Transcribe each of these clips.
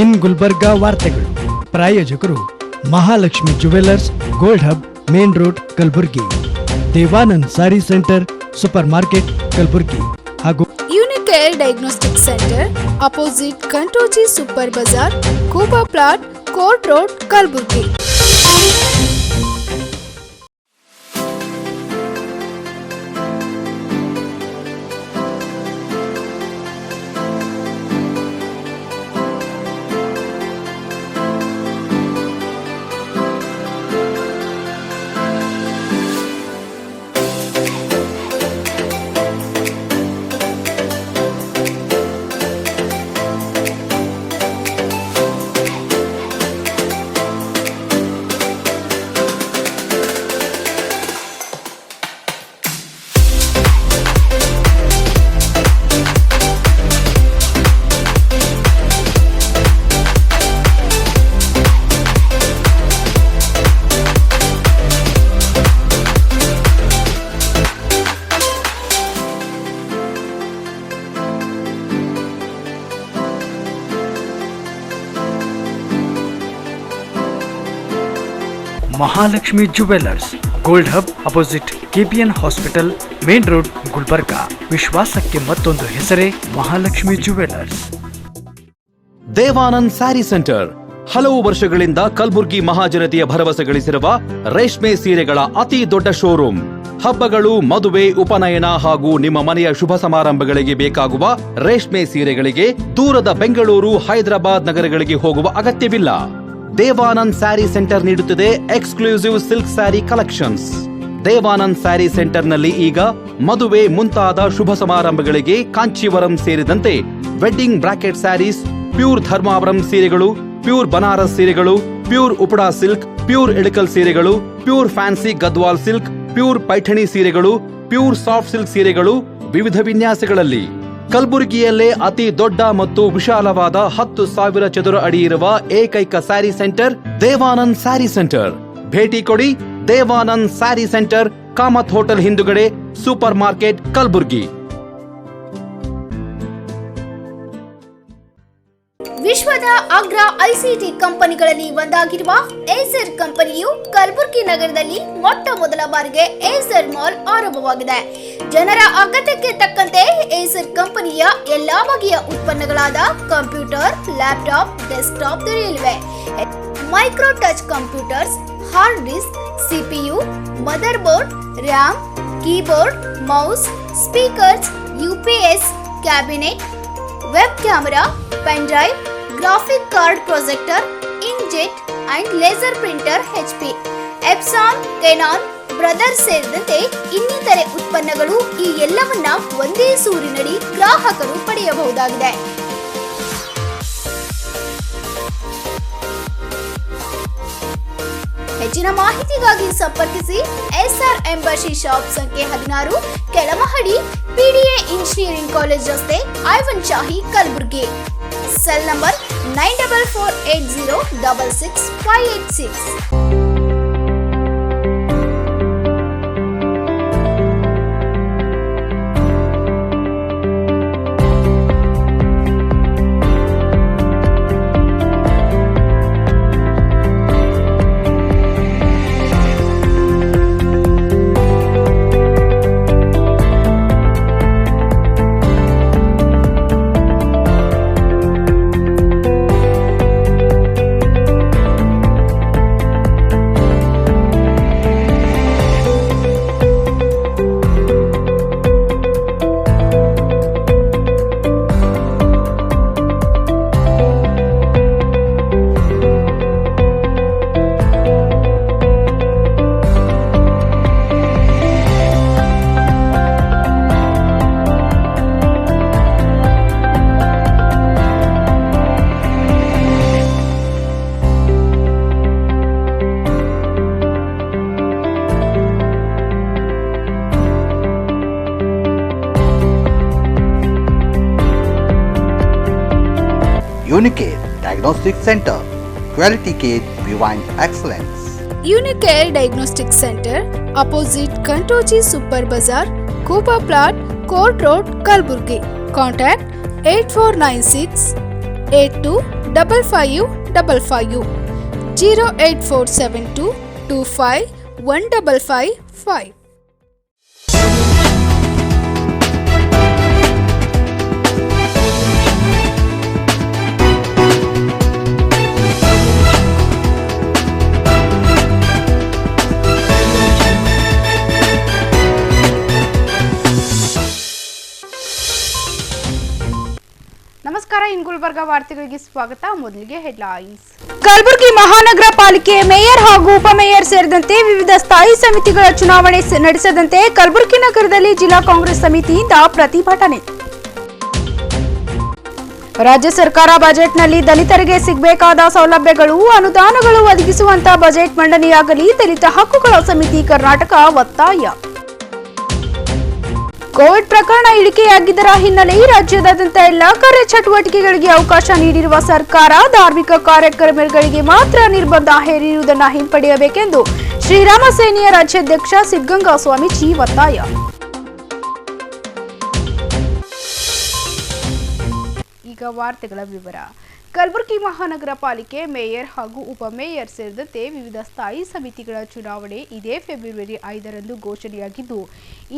ಇನ್ ಗುಲ್ಬರ್ಗಾ ವಾರ್ತೆಗಳು ಪ್ರಾಯೋಜಕರು Mahalakshmi jewellers, gold hub, main road, Kalaburagi. Devanand sari centre, super market, Kalaburagi. ಹಾಗೂ ಯೂನಿಕೇರ್ ಡಯಾಗ್ನೋಸ್ಟಿಕ್ ಸೆಂಟರ್, ಅಪೋಸಿಟ್ ಕಂಟೋಜಿ super bazaar, Kuba plot, court road, Kalaburagi. Mahalakshmi jewellers, gold hub, opposite KPN hospital, main road, Gulbarga. ವಿಶ್ವಾಸಕ್ಕೆ ಮತ್ತೊಂದು ಹೆಸರೇ Mahalakshmi jewellers. Devanand sari centre ಹಲವು ವರ್ಷಗಳಿಂದ ಕಲಬುರ್ಗಿ ಮಹಾಜನತೆಯ ಭರವಸೆ ಗಳಿಸಿರುವ ರೇಷ್ಮೆ ಸೀರೆಗಳ ಅತಿ ದೊಡ್ಡ ಶೋರೂಮ್. ಹಬ್ಬಗಳು, ಮದುವೆ, ಉಪನಯನ ಹಾಗೂ ನಿಮ್ಮ ಮನೆಯ ಶುಭ ಸಮಾರಂಭಗಳಿಗೆ ಬೇಕಾಗುವ ರೇಷ್ಮೆ ಸೀರೆಗಳಿಗೆ ದೂರದ ಬೆಂಗಳೂರು, ಹೈದರಾಬಾದ್ ನಗರಗಳಿಗೆ ಹೋಗುವ ಅಗತ್ಯವಿಲ್ಲ. ದೇವಾನಂದ್ ಸ್ಯಾರಿ ಸೆಂಟರ್ ನೀಡುತ್ತಿದೆ exclusive silk sari collections. Devanand sari ಸೆಂಟರ್ನಲ್ಲಿ ಈಗ ಮದುವೆ ಮುಂತಾದ ಶುಭ ಸಮಾರಂಭಗಳಿಗೆ ಕಾಂಚೀವರಂ ಸೇರಿದಂತೆ wedding bracket saris, pure Dharmavaram ಸೀರೆಗಳು, ಪ್ಯೂರ್ ಬನಾರಸ್ ಸೀರೆಗಳು, pure Uppada silk, pure Ilkal ಸೀರೆಗಳು, pure fancy Gadwal silk, pure Paithani ಸೀರೆಗಳು, ಪ್ಯೂರ್ ಸಾಫ್ಟ್ ಸಿಲ್ಕ್ ಸೀರೆಗಳು ವಿವಿಧ ವಿನ್ಯಾಸಗಳಲ್ಲಿ. ಕಲಬುರಗಿಯಲ್ಲೇ ಅತಿ ದೊಡ್ಡ ಮತ್ತು ವಿಶಾಲವಾದ 10,000 ಚದುರ ಅಡಿ ಇರುವ ಏಕೈಕ ಸ್ಯಾರಿ ಸೆಂಟರ್ ದೇವಾನಂದ್ ಸ್ಯಾರಿ ಸೆಂಟರ್. ಭೇಟಿ ಕೊಡಿ. ದೇವಾನಂದ್ ಸ್ಯಾರಿ ಸೆಂಟರ್, ಕಾಮತ್ ಹೋಟೆಲ್ ಹಿಂದುಗಡೆ, ಸೂಪರ್ ಮಾರ್ಕೆಟ್, ಕಲಬುರಗಿ. ವಿಶ್ವದ ಅಗ್ರ ಐಸಿಟಿ ಕಂಪನಿಗಳಲ್ಲಿ ಒಂದಾಗಿರುವ ಏಸರ್ ಕಂಪನಿಯು ಕಲಬುರಗಿ ನಗರದಲ್ಲಿ ಮೊಟ್ಟ ಮೊದಲ ಬಾರಿಗೆ ಏಸರ್ ಮಾಲ್ ಆರಂಭವಾಗಿದೆ. ಜನರ ಅಗತ್ಯಕ್ಕೆ ತಕ್ಕಂತೆ ಏಸರ್ ಕಂಪನಿಯ ಎಲ್ಲಾ ಬಗೆಯ ಉತ್ಪನ್ನಗಳಾದ ಕಂಪ್ಯೂಟರ್, ಲ್ಯಾಪ್ಟಾಪ್, ಡೆಸ್ಕ್ಟಾಪ್ ದೊರೆಯಲಿವೆ. Micro touch computers, hard disk, CPU, mother board, RAM, keyboard, mouse, speakers, UPS, cabinet, web camera, pen drive, graphic card projector, inkjet and laser printer, HP, Epson, Canon, brothers ಸೇರಿದಂತೆ ಇನ್ನಿತರೆ ಉತ್ಪನ್ನಗಳು ಈ ಎಲ್ಲವನ್ನ ಒಂದೇ ಸೂರಿನಡಿ ಗ್ರಾಹಕರು ಪಡೆಯಬಹುದಾಗಿದೆ. ಹೆಚ್ಚಿನ ಮಾಹಿತಿಗಾಗಿ ಸಂಪರ್ಕಿಸಿ SR ಎಂಬಸಿ ಶಾಪ್ ಸಂಖ್ಯೆ 16, ಕೆಳಮಹಡಿ, PDA ಇಂಜಿನಿಯರಿಂಗ್ ಕಾಲೇಜ್ ರಸ್ತೆ, Aiwan Shahi, Kalaburagi. Cell number 9448066586. Unicare Diagnostic Center, Quality Care Beyond Excellence. Unicare Diagnostic Center, opposite Kantoji Super Bazaar, Kuba Plot, Court Road, Kalburgi. Contact 8496 825555 08472 251555. ನಮಸ್ಕಾರ, ಇನ್ ಗುಲ್ಬರ್ಗಾ ವಾರ್ತೆಗಳಿಗೆ ಸ್ವಾಗತ. ಮೊದಲಿಗೆ ಹೆಡ್ಲೈನ್ಸ್. ಕಲಬುರಗಿ ಮಹಾನಗರ ಪಾಲಿಕೆ ಮೇಯರ್ ಹಾಗೂ ಉಪಮೇಯರ್ ಸೇರಿದಂತೆ ವಿವಿಧ ಸ್ಥಾಯಿ ಸಮಿತಿಗಳ ಚುನಾವಣೆ ನಡೆಸದಂತೆ ಕಲಬುರಗಿ ನಗರದಲ್ಲಿ ಜಿಲ್ಲಾ ಕಾಂಗ್ರೆಸ್ ಸಮಿತಿಯಿಂದ ಪ್ರತಿಭಟನೆ. ರಾಜ್ಯ ಸರ್ಕಾರ ಬಜೆಟ್ನಲ್ಲಿ ದಲಿತರಿಗೆ ಸಿಗಬೇಕಾದ ಸೌಲಭ್ಯಗಳು, ಅನುದಾನಗಳು ಒದಗಿಸುವಂತ ಬಜೆಟ್ ಮಂಡನೆಯಾಗಲಿ. ದಲಿತ ಹಕ್ಕುಗಳ ಸಮಿತಿ ಕರ್ನಾಟಕ ಒತ್ತಾಯ. ಕೋವಿಡ್ ಪ್ರಕರಣ ಇಳಿಕೆಯಾಗಿದ್ದರ ಹಿನ್ನೆಲೆ ರಾಜ್ಯದಾದ್ಯಂತ ಎಲ್ಲ ಕಾರ್ಯಚಟುವಟಿಕೆಗಳಿಗೆ ಅವಕಾಶ ನೀಡಿರುವ ಸರ್ಕಾರ ಧಾರ್ಮಿಕ ಕಾರ್ಯಕ್ರಮಗಳಿಗೆ ಮಾತ್ರ ನಿರ್ಬಂಧ ಹೇರಿರುವುದನ್ನು ಹಿಂಪಡೆಯಬೇಕೆಂದು ಶ್ರೀರಾಮ ಸೇನೆಯ ರಾಜ್ಯಾಧ್ಯಕ್ಷ ಸಿದ್ಧಗಂಗಾ ಸ್ವಾಮೀಜಿ ಒತ್ತಾಯ. ಈಗ ವಾರ್ತೆಗಳ ವಿವರ. ಕಲಬುರಗಿ ಮಹಾನಗರ ಪಾಲಿಕೆ ಮೇಯರ್ ಹಾಗೂ ಉಪಮೇಯರ್ ಸೇರಿದಂತೆ ವಿವಿಧ ಸ್ಥಾಯಿ ಸಮಿತಿಗಳ ಚುನಾವಣೆ ಇದೇ ಫೆಬ್ರವರಿ 5ರಂದು ಘೋಷಣೆಯಾಗಿದ್ದು,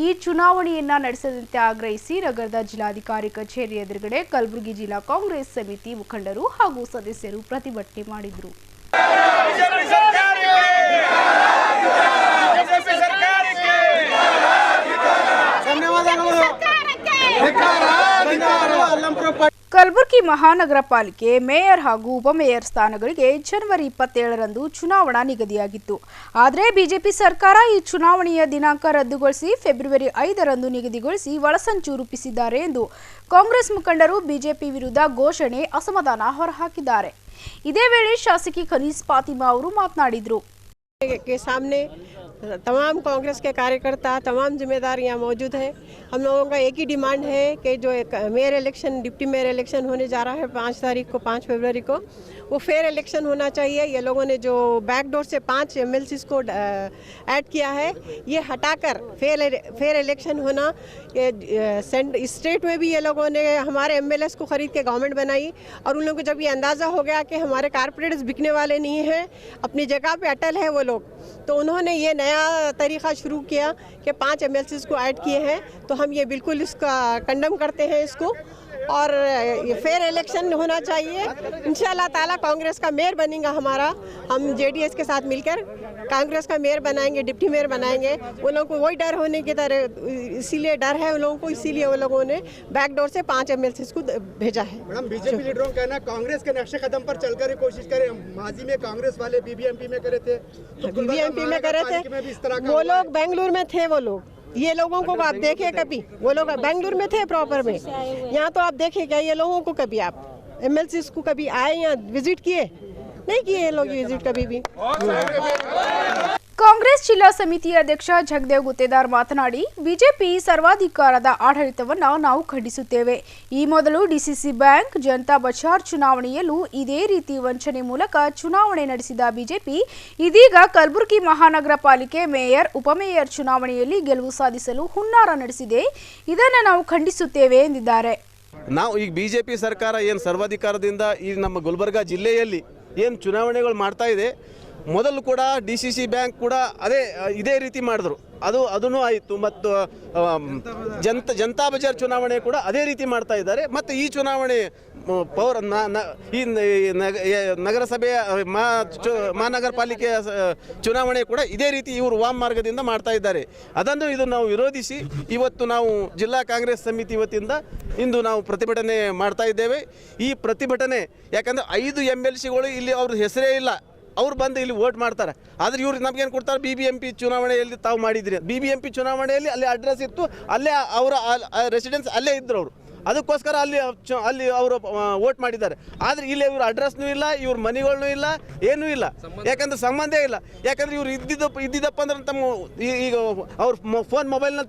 ಈ ಚುನಾವಣೆಯನ್ನ ನಡೆಸದಂತೆ ಆಗ್ರಹಿಸಿ ನಗರದ ಜಿಲ್ಲಾಧಿಕಾರಿ ಕಚೇರಿ ಎದುರುಗಡೆ ಕಲಬುರಗಿ ಜಿಲ್ಲಾ ಕಾಂಗ್ರೆಸ್ ಸಮಿತಿ ಮುಖಂಡರು ಹಾಗೂ ಸದಸ್ಯರು ಪ್ರತಿಭಟನೆ ಮಾಡಿದರು. ಕಲಬುರಗಿ ಮಹಾನಗರ ಪಾಲಿಕೆ ಮೇಯರ್ ಹಾಗೂ ಉಪಮೇಯರ್ ಸ್ಥಾನಗಳಿಗೆ ಜನವರಿ 27ರಂದು ಚುನಾವಣಾ ನಿಗದಿಯಾಗಿತ್ತು. ಆದರೆ ಬಿಜೆಪಿ ಸರ್ಕಾರ ಈ ಚುನಾವಣೆಯ ದಿನಾಂಕ ರದ್ದುಗೊಳಿಸಿ ಫೆಬ್ರವರಿ 5ರಂದು ನಿಗದಿಗೊಳಿಸಿ ಒಳಸಂಚು ರೂಪಿಸಿದ್ದಾರೆ ಎಂದು ಕಾಂಗ್ರೆಸ್ ಮುಖಂಡರು ಬಿಜೆಪಿ ವಿರುದ್ಧ ಘೋಷಣೆ ಅಸಮಾಧಾನ ಹೊರಹಾಕಿದ್ದಾರೆ. ಇದೇ ವೇಳೆ ಶಾಸಕಿ ಖನೀಸ್ ಫಾತಿಮಾ ಅವರು ಮಾತನಾಡಿದರು. के सामने तमाम कांग्रेस के कार्यकर्ता, तमाम जिम्मेदार यहाँ मौजूद है. हम लोगों का एक ही डिमांड है कि जो एक mayor election, deputy mayor election होने जा रहा है 5 फरवरी को, वो फेयर इलेक्शन होना चाहिए. ये लोगों ने जो बैकडोर से 5 MLCs को ऐड किया है, ये हटाकर फेयर इलेक्शन होना. स्टेट में भी ये लोगों ने हमारे MLAs को खरीद के गवर्नमेंट बनाई और उन लोगों को जब ये अंदाज़ा हो गया कि हमारे कारपोरेटर्स बिकने वाले नहीं हैं, अपनी जगह पे अटल है वो लोग, तो उन्होंने ये नया तरीक़ा शुरू किया कि 5 MLCs को ऐड किए हैं. तो हम ये बिल्कुल इसका कंडम करते हैं इसको, और ये फेयर इलेक्शन होना चाहिए. इंशाल्लाह ताला कांग्रेस का मेयर बनेगा हमारा. हम JDS के साथ मिलकर कांग्रेस का मेयर बनाएंगे, डिप्टी मेयर बनाएंगे. उन लोगों को वही डर होने की तरह, इसीलिए डर है उन लोगों को, इसीलिए वो लोगों ने बैकडोर से 5 MLCs को भेजा है. मैडम, बीजेपी लीडरों का कहना कांग्रेस के नक्शे कदम पर चलकर ही कोशिश करें. माजी में कांग्रेस वाले BBMP में करे थे, BBMP में करे थे, वो लोग बेंगलुरु में थे. वो लोग, ये लोगों को आप देखे कभी? वो लोग बेंगलुरु में थे प्रॉपर में. यहाँ तो आप देखे क्या ये लोगों को? कभी आप MLCs को कभी आए यहाँ विजिट किए? नहीं किए ये लोग विजिट कभी भी. ಕಾಂಗ್ರೆಸ್ ಜಿಲ್ಲಾ ಸಮಿತಿಯ ಅಧ್ಯಕ್ಷ ಜಗದೇವ್ ಗುತ್ತೇದಾರ್ ಮಾತನಾಡಿ, ಬಿಜೆಪಿ ಸರ್ವಾಧಿಕಾರದ ಆಡಳಿತವನ್ನು ನಾವು ಖಂಡಿಸುತ್ತೇವೆ. ಈ ಮೊದಲು DCC ಬ್ಯಾಂಕ್, ಜನತಾ ಬಜಾರ್ ಚುನಾವಣೆಯಲ್ಲೂ ಇದೇ ರೀತಿ ವಂಚನೆ ಮೂಲಕ ಚುನಾವಣೆ ನಡೆಸಿದ ಬಿಜೆಪಿ ಇದೀಗ ಕಲಬುರಗಿ ಮಹಾನಗರ ಪಾಲಿಕೆ ಮೇಯರ್, ಉಪಮೇಯರ್ ಚುನಾವಣೆಯಲ್ಲಿ ಗೆಲುವು ಸಾಧಿಸಲು ಹುನ್ನಾರ ನಡೆಸಿದೆ. ಇದನ್ನು ನಾವು ಖಂಡಿಸುತ್ತೇವೆ ಎಂದಿದ್ದಾರೆ. ನಾವು ಈಗ BJP ಸರ್ಕಾರ ಏನು ಸರ್ವಾಧಿಕಾರದಿಂದ ಈ ನಮ್ಮ ಗುಲ್ಬರ್ಗಾ ಜಿಲ್ಲೆಯಲ್ಲಿ ಏನು ಚುನಾವಣೆಗಳು ಮಾಡ್ತಾ ಇದೆ, ಮೊದಲು ಕೂಡ DCC ಬ್ಯಾಂಕ್ ಕೂಡ ಇದೇ ರೀತಿ ಮಾಡಿದ್ರು. ಅದೂ ಆಯಿತು. ಮತ್ತು ಜನತಾ ಬಜಾರ್ ಚುನಾವಣೆ ಕೂಡ ಅದೇ ರೀತಿ ಮಾಡ್ತಾ ಇದ್ದಾರೆ. ಮತ್ತು ಈ ಚುನಾವಣೆ ಈ ನಗರಸಭೆಯ ಮಹಾನಗರ ಪಾಲಿಕೆಯ ಚುನಾವಣೆ ಕೂಡ ಇದೇ ರೀತಿ ಇವರು ವಾಮಮಾರ್ಗದಿಂದ ಮಾಡ್ತಾ ಇದ್ದಾರೆ. ಇದು ನಾವು ವಿರೋಧಿಸಿ ಇವತ್ತು ನಾವು ಜಿಲ್ಲಾ ಕಾಂಗ್ರೆಸ್ ಸಮಿತಿ ವತಿಯಿಂದ ಇಂದು ನಾವು ಪ್ರತಿಭಟನೆ ಮಾಡ್ತಾ ಇದ್ದೇವೆ. ಈ ಪ್ರತಿಭಟನೆ ಯಾಕಂದರೆ 5 MLCಗಳು ಇಲ್ಲಿ ಅವ್ರ ಹೆಸರೇ ಇಲ್ಲ, ಅವ್ರು ಬಂದು ಇಲ್ಲಿ ವೋಟ್ ಮಾಡ್ತಾರೆ. ಆದರೆ ಇವ್ರು ನಮಗೇನು ಕೊಡ್ತಾರೆ, BBMP ಚುನಾವಣೆಯಲ್ಲಿ ತಾವು ಮಾಡಿದ್ರಿ, BBMP ಚುನಾವಣೆಯಲ್ಲಿ ಅಲ್ಲಿ ಅಡ್ರೆಸ್ ಇತ್ತು, ಅಲ್ಲೇ ಅವರ ರೆಸಿಡೆನ್ಸ್ ಅಲ್ಲೇ ಇದ್ದರು ಅವರು, ಅದಕ್ಕೋಸ್ಕರ ಅಲ್ಲಿ ಅವರು ವೋಟ್ ಮಾಡಿದ್ದಾರೆ. ಆದರೆ ಇಲ್ಲಿ ಇವ್ರ ಅಡ್ರೆಸ್ನೂ ಇಲ್ಲ, ಇವ್ರ ಮನೆಗಳನ್ನೂ ಇಲ್ಲ, ಏನೂ ಇಲ್ಲ. ಯಾಕಂದ್ರೆ ಸಂಬಂಧ ಇಲ್ಲ. ಯಾಕಂದ್ರೆ ಇವ್ರು ಇದ್ದಿದ್ದಪ್ಪ ಅಂದ್ರೆ ತಮ್ಮ ಈಗ ಅವ್ರ ಫೋನ್ ಮೊಬೈಲ್ನ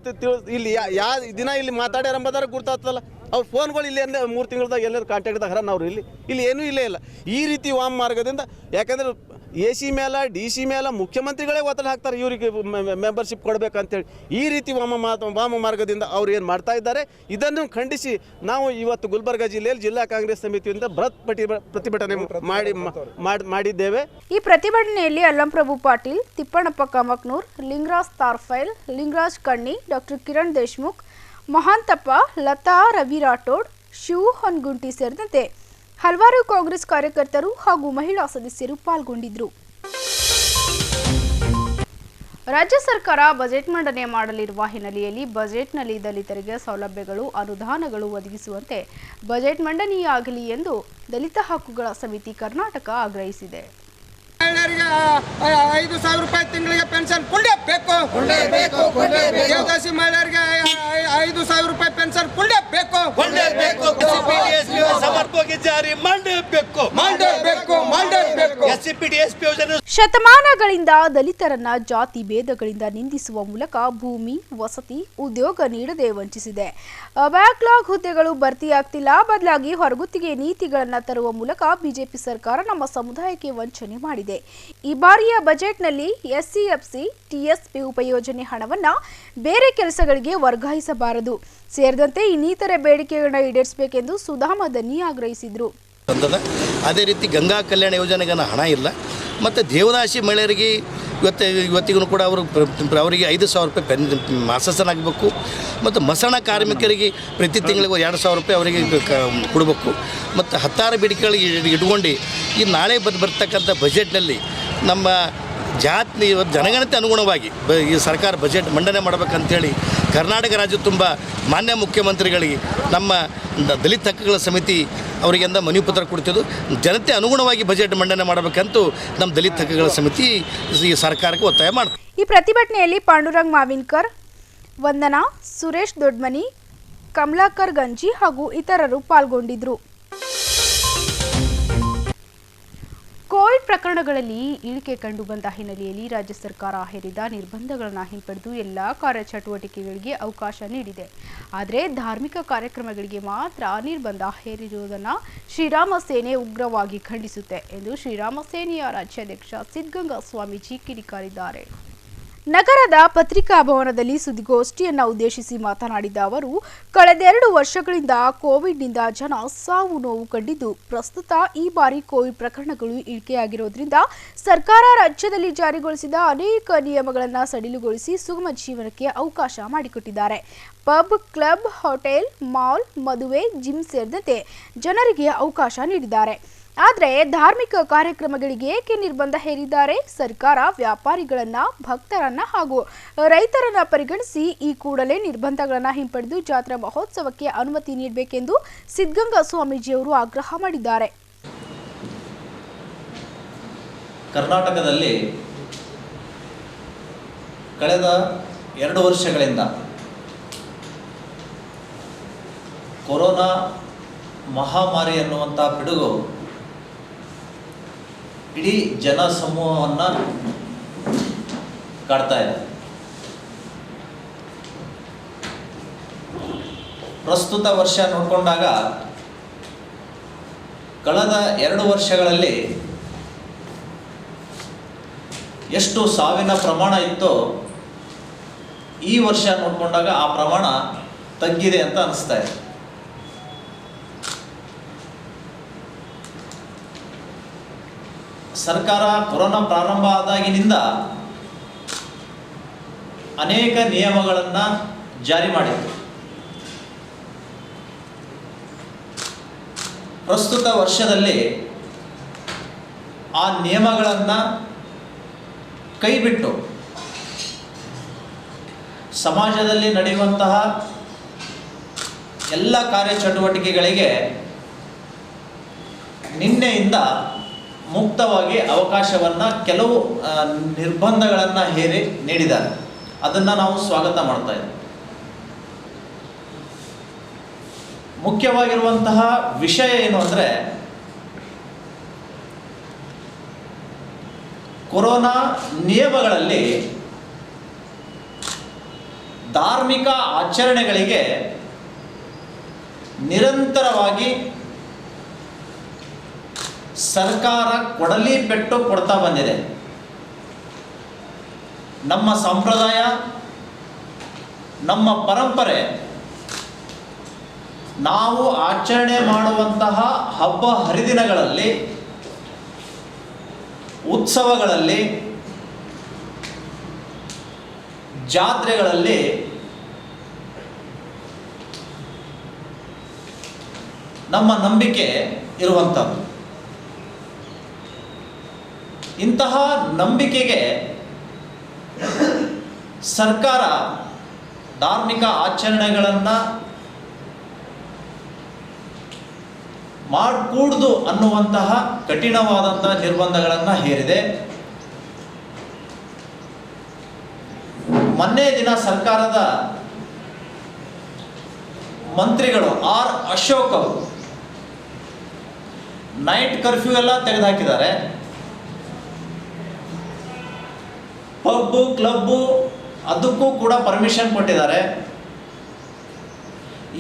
ಇಲ್ಲಿ ಯಾವ ದಿನ ಇಲ್ಲಿ ಮಾತಾಡ್ಯಾರ ಎಂಬುದಾರ ಗುರ್ತಾಗ್ತದಲ್ಲ. ಅವ್ರ ಫೋನ್ಗಳು ಇಲ್ಲಿ 3 ತಿಂಗಳದಾಗ ಎಲ್ಲರೂ ಕಾಂಟ್ಯಾಕ್ಟ್ದಾಗ ಹರನ್ ಅವ್ರು ಇಲ್ಲಿ ಏನೂ ಇಲ್ಲೇ ಇಲ್ಲ. ಈ ರೀತಿ ವಾಮ ಮಾರ್ಗದಿಂದ, ಯಾಕಂದ್ರೆ AC ಮೇಲೆ DC ಮೇಲೆ ಮುಖ್ಯಮಂತ್ರಿಗಳೇ ಒತ್ತಡ ಹಾಕ್ತಾರೆ ಇವರಿಗೆ ಮೆಂಬರ್ಶಿಪ್ ಕೊಡಬೇಕಂತೇಳಿ. ಈ ರೀತಿ ವಾಮ ಮಾರ್ಗದಿಂದ ಅವ್ರು ಏನು ಮಾಡ್ತಾ ಇದ್ದಾರೆ, ಇದನ್ನು ಖಂಡಿಸಿ ನಾವು ಇವತ್ತು ಗುಲ್ಬರ್ಗ ಜಿಲ್ಲೆಯಲ್ಲಿ ಜಿಲ್ಲಾ ಕಾಂಗ್ರೆಸ್ ಸಮಿತಿಯಿಂದ ಬೃಹತ್ ಪ್ರತಿಭಟನೆ ಮಾಡಿದ್ದೇವೆ. ಈ ಪ್ರತಿಭಟನೆಯಲ್ಲಿ ಅಲ್ಲಂಪ್ರಭು ಪಾಟೀಲ್, ತಿಪ್ಪಣ್ಣಪ್ಪ ಕಮಕ್ನೂರ್, ಲಿಂಗರಾಜ್ ತಾರ್ಫೈಲ್, ಲಿಂಗರಾಜ್ ಕಣ್ಣಿ, ಡಾಕ್ಟರ್ ಕಿರಣ್ ದೇಶ್ಮುಖ್, ಮಹಾಂತಪ್ಪ, ಲತಾ ರವಿ ರಾಠೋಡ್, ಶಿವು ಹೊನ್ಗುಂಟಿ ಸೇರಿದಂತೆ ಹಲವಾರು ಕಾಂಗ್ರೆಸ್ ಕಾರ್ಯಕರ್ತರು ಹಾಗೂ ಮಹಿಳಾ ಸದಸ್ಯರು ಪಾಲ್ಗೊಂಡಿದ್ದರು. ರಾಜ್ಯ ಸರ್ಕಾರ ಬಜೆಟ್ ಮಂಡನೆ ಮಾಡಲಿರುವ ಹಿನ್ನೆಲೆಯಲ್ಲಿ ಬಜೆಟ್ನಲ್ಲಿ ದಲಿತರಿಗೆ ಸೌಲಭ್ಯಗಳು, ಅನುದಾನಗಳು ಒದಗಿಸುವಂತೆ ಬಜೆಟ್ ಮಂಡನೆಯಾಗಲಿ ಎಂದು ದಲಿತ ಹಕ್ಕುಗಳ ಸಮಿತಿ ಕರ್ನಾಟಕ ಆಗ್ರಹಿಸಿದೆ. ಮಹಿಳೆಯರಿಗೆ 5,000 ರೂಪಾಯಿ ತಿಂಗಳಿಗೆ ಪೆನ್ಷನ್ ಕೊಡಲೇಬೇಕು. ದೇವದಾಸಿ ಮಹಿಳೆಯರಿಗೆ 5,000 ರೂಪಾಯಿ ಪೆನ್ಷನ್ ಕೊಡಲೇಬೇಕು. ಸಮರ್ಪಕ ಜಾರಿ ಮಾಡಬೇಕು. ಶತಮಾನಗಳಿಂದ ದಲಿತರನ್ನ ಜಾತಿ ಭೇದಗಳಿಂದ ನಿಂದಿಸುವ ಮೂಲಕ ಭೂಮಿ, ವಸತಿ, ಉದ್ಯೋಗ ನೀಡದೆ ವಂಚಿಸಿದೆ. ಬ್ಯಾಕ್ಲಾಗ್ ಹುದ್ದೆಗಳು ಭರ್ತಿಯಾಗ್ತಿಲ್ಲ, ಬದಲಾಗಿ ಹೊರಗುತ್ತಿಗೆ ನೀತಿಗಳನ್ನು ತರುವ ಮೂಲಕ ಬಿಜೆಪಿ ಸರ್ಕಾರ ನಮ್ಮ ಸಮುದಾಯಕ್ಕೆ ವಂಚನೆ ಮಾಡಿದೆ. ಈ ಬಾರಿಯ ಬಜೆಟ್ನಲ್ಲಿ SC/FC, TSP ಉಪಯೋಜನೆ ಹಣವನ್ನ ಬೇರೆ ಕೆಲಸಗಳಿಗೆ ವರ್ಗಾಯಿಸಬಾರದು ಸೇರಿದಂತೆ ಇನ್ನಿತರೆ ಬೇಡಿಕೆಗಳನ್ನ ಈಡೇರಿಸಬೇಕೆಂದು ಸುಧಾಮ ದನಿ ಆಗ್ರಹಿಸಿದರು. ಅದೇ ರೀತಿ ಗಂಗಾ ಕಲ್ಯಾಣ ಯೋಜನೆಗೆ ಹಣ ಇಲ್ಲ ಮತ್ತು ದೇವದಾಸಿ ಮಹಿಳೆಯರಿಗೆ ಇವತ್ತಿಗೂ ಕೂಡ ಅವರಿಗೆ 5,000 ರೂಪಾಯಿ ಮಾಸಾಸನ ಆಗಬೇಕು ಮತ್ತು ಮಸಣ ಕಾರ್ಮಿಕರಿಗೆ ಪ್ರತಿ ತಿಂಗಳಿಗೆ 2,000 ರೂಪಾಯಿ ಅವರಿಗೆ ಕೊಡಬೇಕು ಮತ್ತು 10 ಬೇಡಿಕೆಗಳಿಗೆ ಇಟ್ಕೊಂಡು ಈ ನಾಳೆ ಬರ್ತಕ್ಕಂಥ ಬಜೆಟ್ನಲ್ಲಿ ನಮ್ಮ ಜಾತಿ ಜನಗಣತಿ ಅನುಗುಣವಾಗಿ ಈ ಸರ್ಕಾರ ಬಜೆಟ್ ಮಂಡನೆ ಮಾಡಬೇಕಂತೇಳಿ ಕರ್ನಾಟಕ ರಾಜ್ಯ ತುಂಬ ಮಾನ್ಯ ಮುಖ್ಯಮಂತ್ರಿಗಳಿಗೆ ನಮ್ಮ ದಲಿತ ಹಕ್ಕುಗಳ ಸಮಿತಿ ಅವರಿಗೆಂದ ಮನವಿ ಪತ್ರ ಕೊಡ್ತಿದ್ದು ಜನತೆ ಅನುಗುಣವಾಗಿ ಬಜೆಟ್ ಮಂಡನೆ ಮಾಡಬೇಕಂತೂ ನಮ್ಮ ದಲಿತ ಹಕ್ಕುಗಳ ಸಮಿತಿ ಈ ಸರ್ಕಾರಕ್ಕೆ ಒತ್ತಾಯ ಮಾಡ್ತಾರೆ. ಈ ಪ್ರತಿಭಟನೆಯಲ್ಲಿ ಪಾಂಡುರಂಗ್ ಮಾವಿನ್ಕರ್, ವಂದನಾ, ಸುರೇಶ್ ದೊಡ್ಮನಿ, ಕಮಲಾಕರ್ ಗಂಜಿ ಹಾಗೂ ಇತರರು ಪಾಲ್ಗೊಂಡಿದ್ದರು. ಕೋವಿಡ್ ಪ್ರಕರಣಗಳಲ್ಲಿ ಇಳಿಕೆ ಕಂಡುಬಂದ ಹಿನ್ನೆಲೆಯಲ್ಲಿ ರಾಜ್ಯ ಸರ್ಕಾರ ಹೇರಿದ ನಿರ್ಬಂಧಗಳನ್ನು ಹಿಂಪಡೆದು ಎಲ್ಲ ಕಾರ್ಯಚಟುವಟಿಕೆಗಳಿಗೆ ಅವಕಾಶ ನೀಡಿದೆ. ಆದರೆ ಧಾರ್ಮಿಕ ಕಾರ್ಯಕ್ರಮಗಳಿಗೆ ಮಾತ್ರ ನಿರ್ಬಂಧ ಹೇರಿರುವುದನ್ನು ಶ್ರೀರಾಮ ಸೇನೆ ಉಗ್ರವಾಗಿ ಖಂಡಿಸುತ್ತೆ ಎಂದು ಶ್ರೀರಾಮ ಸೇನೆಯ ರಾಜ್ಯಾಧ್ಯಕ್ಷ ಸಿದ್ಧಗಂಗಾ ಸ್ವಾಮೀಜಿ ಕಿಡಿಕಾರಿದ್ದಾರೆ. ನಗರದ ಪತ್ರಿಕಾ ಭವನದಲ್ಲಿ ಸುದ್ದಿಗೋಷ್ಠಿಯನ್ನು ಉದ್ದೇಶಿಸಿ ಮಾತನಾಡಿದ ಅವರು, ಕಳೆದ 2 ವರ್ಷಗಳಿಂದ ಕೋವಿಡ್ನಿಂದ ಜನ ಸಾವು ನೋವು ಕಂಡಿದ್ದು, ಪ್ರಸ್ತುತ ಈ ಬಾರಿ ಕೋವಿಡ್ ಪ್ರಕರಣಗಳು ಇಳಿಕೆಯಾಗಿರೋದ್ರಿಂದ ಸರ್ಕಾರ ರಾಜ್ಯದಲ್ಲಿ ಜಾರಿಗೊಳಿಸಿದ ಅನೇಕ ನಿಯಮಗಳನ್ನು ಸಡಿಲುಗೊಳಿಸಿ ಸುಗಮ ಜೀವನಕ್ಕೆ ಅವಕಾಶ ಮಾಡಿಕೊಟ್ಟಿದ್ದಾರೆ. ಪಬ್, ಕ್ಲಬ್, ಹೋಟೆಲ್, ಮಾಲ್, ಮದುವೆ, ಜಿಮ್ ಸೇರಿದಂತೆ ಜನರಿಗೆ ಅವಕಾಶ ನೀಡಿದ್ದಾರೆ. ಆದರೆ ಧಾರ್ಮಿಕ ಕಾರ್ಯಕ್ರಮಗಳಿಗೆ ಏಕೆ ನಿರ್ಬಂಧ ಹೇರಿದ್ದಾರೆ? ಸರ್ಕಾರ ವ್ಯಾಪಾರಿಗಳನ್ನ, ಭಕ್ತರನ್ನ ಹಾಗೂ ರೈತರನ್ನ ಪರಿಗಣಿಸಿ ಈ ಕೂಡಲೇ ನಿರ್ಬಂಧಗಳನ್ನು ಹಿಂಪಡೆದು ಜಾತ್ರಾ ಮಹೋತ್ಸವಕ್ಕೆ ಅನುಮತಿ ನೀಡಬೇಕೆಂದು ಸಿದ್ಧಗಂಗಾ ಸ್ವಾಮೀಜಿಯವರು ಆಗ್ರಹ ಮಾಡಿದ್ದಾರೆ. ಕರ್ನಾಟಕದಲ್ಲಿ ಕಳೆದ 2 ವರ್ಷಗಳಿಂದ ಕೊರೋನಾ ಮಹಾಮಾರಿ ಎನ್ನುವಂಥ ಪಿಡುಗು ಇಡೀ ಜನ ಸಮೂಹವನ್ನು ಕಾಡ್ತಾ ಇದೆ. ಪ್ರಸ್ತುತ ವರ್ಷ ನೋಡಿಕೊಂಡಾಗ ಕಳೆದ 2 ವರ್ಷಗಳಲ್ಲಿ ಎಷ್ಟು ಸಾವಿನ ಪ್ರಮಾಣ ಇತ್ತೋ ಈ ವರ್ಷ ನೋಡಿಕೊಂಡಾಗ ಆ ಪ್ರಮಾಣ ತಗ್ಗಿದೆ ಅಂತ ಅನಿಸ್ತಾ ಇದೆ. ಸರ್ಕಾರ ಕೊರೋನಾ ಪ್ರಾರಂಭ ಆದಾಗಿನಿಂದ ಅನೇಕ ನಿಯಮಗಳನ್ನು ಜಾರಿ ಮಾಡಿದೆ. ಪ್ರಸ್ತುತ ವರ್ಷದಲ್ಲಿ ಆ ನಿಯಮಗಳನ್ನು ಕೈಬಿಟ್ಟು ಸಮಾಜದಲ್ಲಿ ನಡೆಯುವಂತಹ ಎಲ್ಲ ಕಾರ್ಯಚಟುವಟಿಕೆಗಳಿಗೆ ನಿನ್ನೆಯಿಂದ ಮುಕ್ತವಾಗಿ ಅವಕಾಶವನ್ನು ಕೆಲವು ನಿರ್ಬಂಧಗಳನ್ನು ಹೇರಿ ನೀಡಿದ್ದಾರೆ. ಅದನ್ನು ನಾವು ಸ್ವಾಗತ ಮಾಡ್ತಾ ಇದ್ದೀವಿ. ಮುಖ್ಯವಾಗಿರುವಂತಹ ವಿಷಯ ಏನು ಅಂದರೆ, ಕೊರೋನಾ ನಿಯಮಗಳಲ್ಲಿ ಧಾರ್ಮಿಕ ಆಚರಣೆಗಳಿಗೆ ನಿರಂತರವಾಗಿ ಸರ್ಕಾರ ಕೊಡಲಿ ಪೆಟ್ಟು ಕೊಡ್ತಾ ಬಂದಿದೆ. ನಮ್ಮ ಸಂಪ್ರದಾಯ, ನಮ್ಮ ಪರಂಪರೆ, ನಾವು ಆಚರಣೆ ಮಾಡುವಂತಹ ಹಬ್ಬ ಹರಿದಿನಗಳಲ್ಲಿ, ಉತ್ಸವಗಳಲ್ಲಿ, ಜಾತ್ರೆಗಳಲ್ಲಿ ನಮ್ಮ ನಂಬಿಕೆ ಇರುವಂಥದ್ದು. ಇಂತಹ ನಂಬಿಕೆಗೆ ಸರ್ಕಾರ ಧಾರ್ಮಿಕ ಆಚರಣೆಗಳನ್ನು ಮಾಡಕೂಡ್ದು ಅನ್ನುವಂತಹ ಕಠಿಣವಾದಂತಹ ನಿರ್ಬಂಧಗಳನ್ನು ಹೇರಿದೆ. ಮೊನ್ನೆ ದಿನ ಸರ್ಕಾರದ ಮಂತ್ರಿಗಳು ಆರ್ ಅಶೋಕ್ ಅವರು ನೈಟ್ ಕರ್ಫ್ಯೂ ಎಲ್ಲ ತೆಗೆದುಹಾಕಿದ್ದಾರೆ. ಪಬ್ಬು, ಕ್ಲಬ್ಬು ಅದಕ್ಕೂ ಕೂಡ ಪರ್ಮಿಷನ್ ಕೊಟ್ಟಿದ್ದಾರೆ.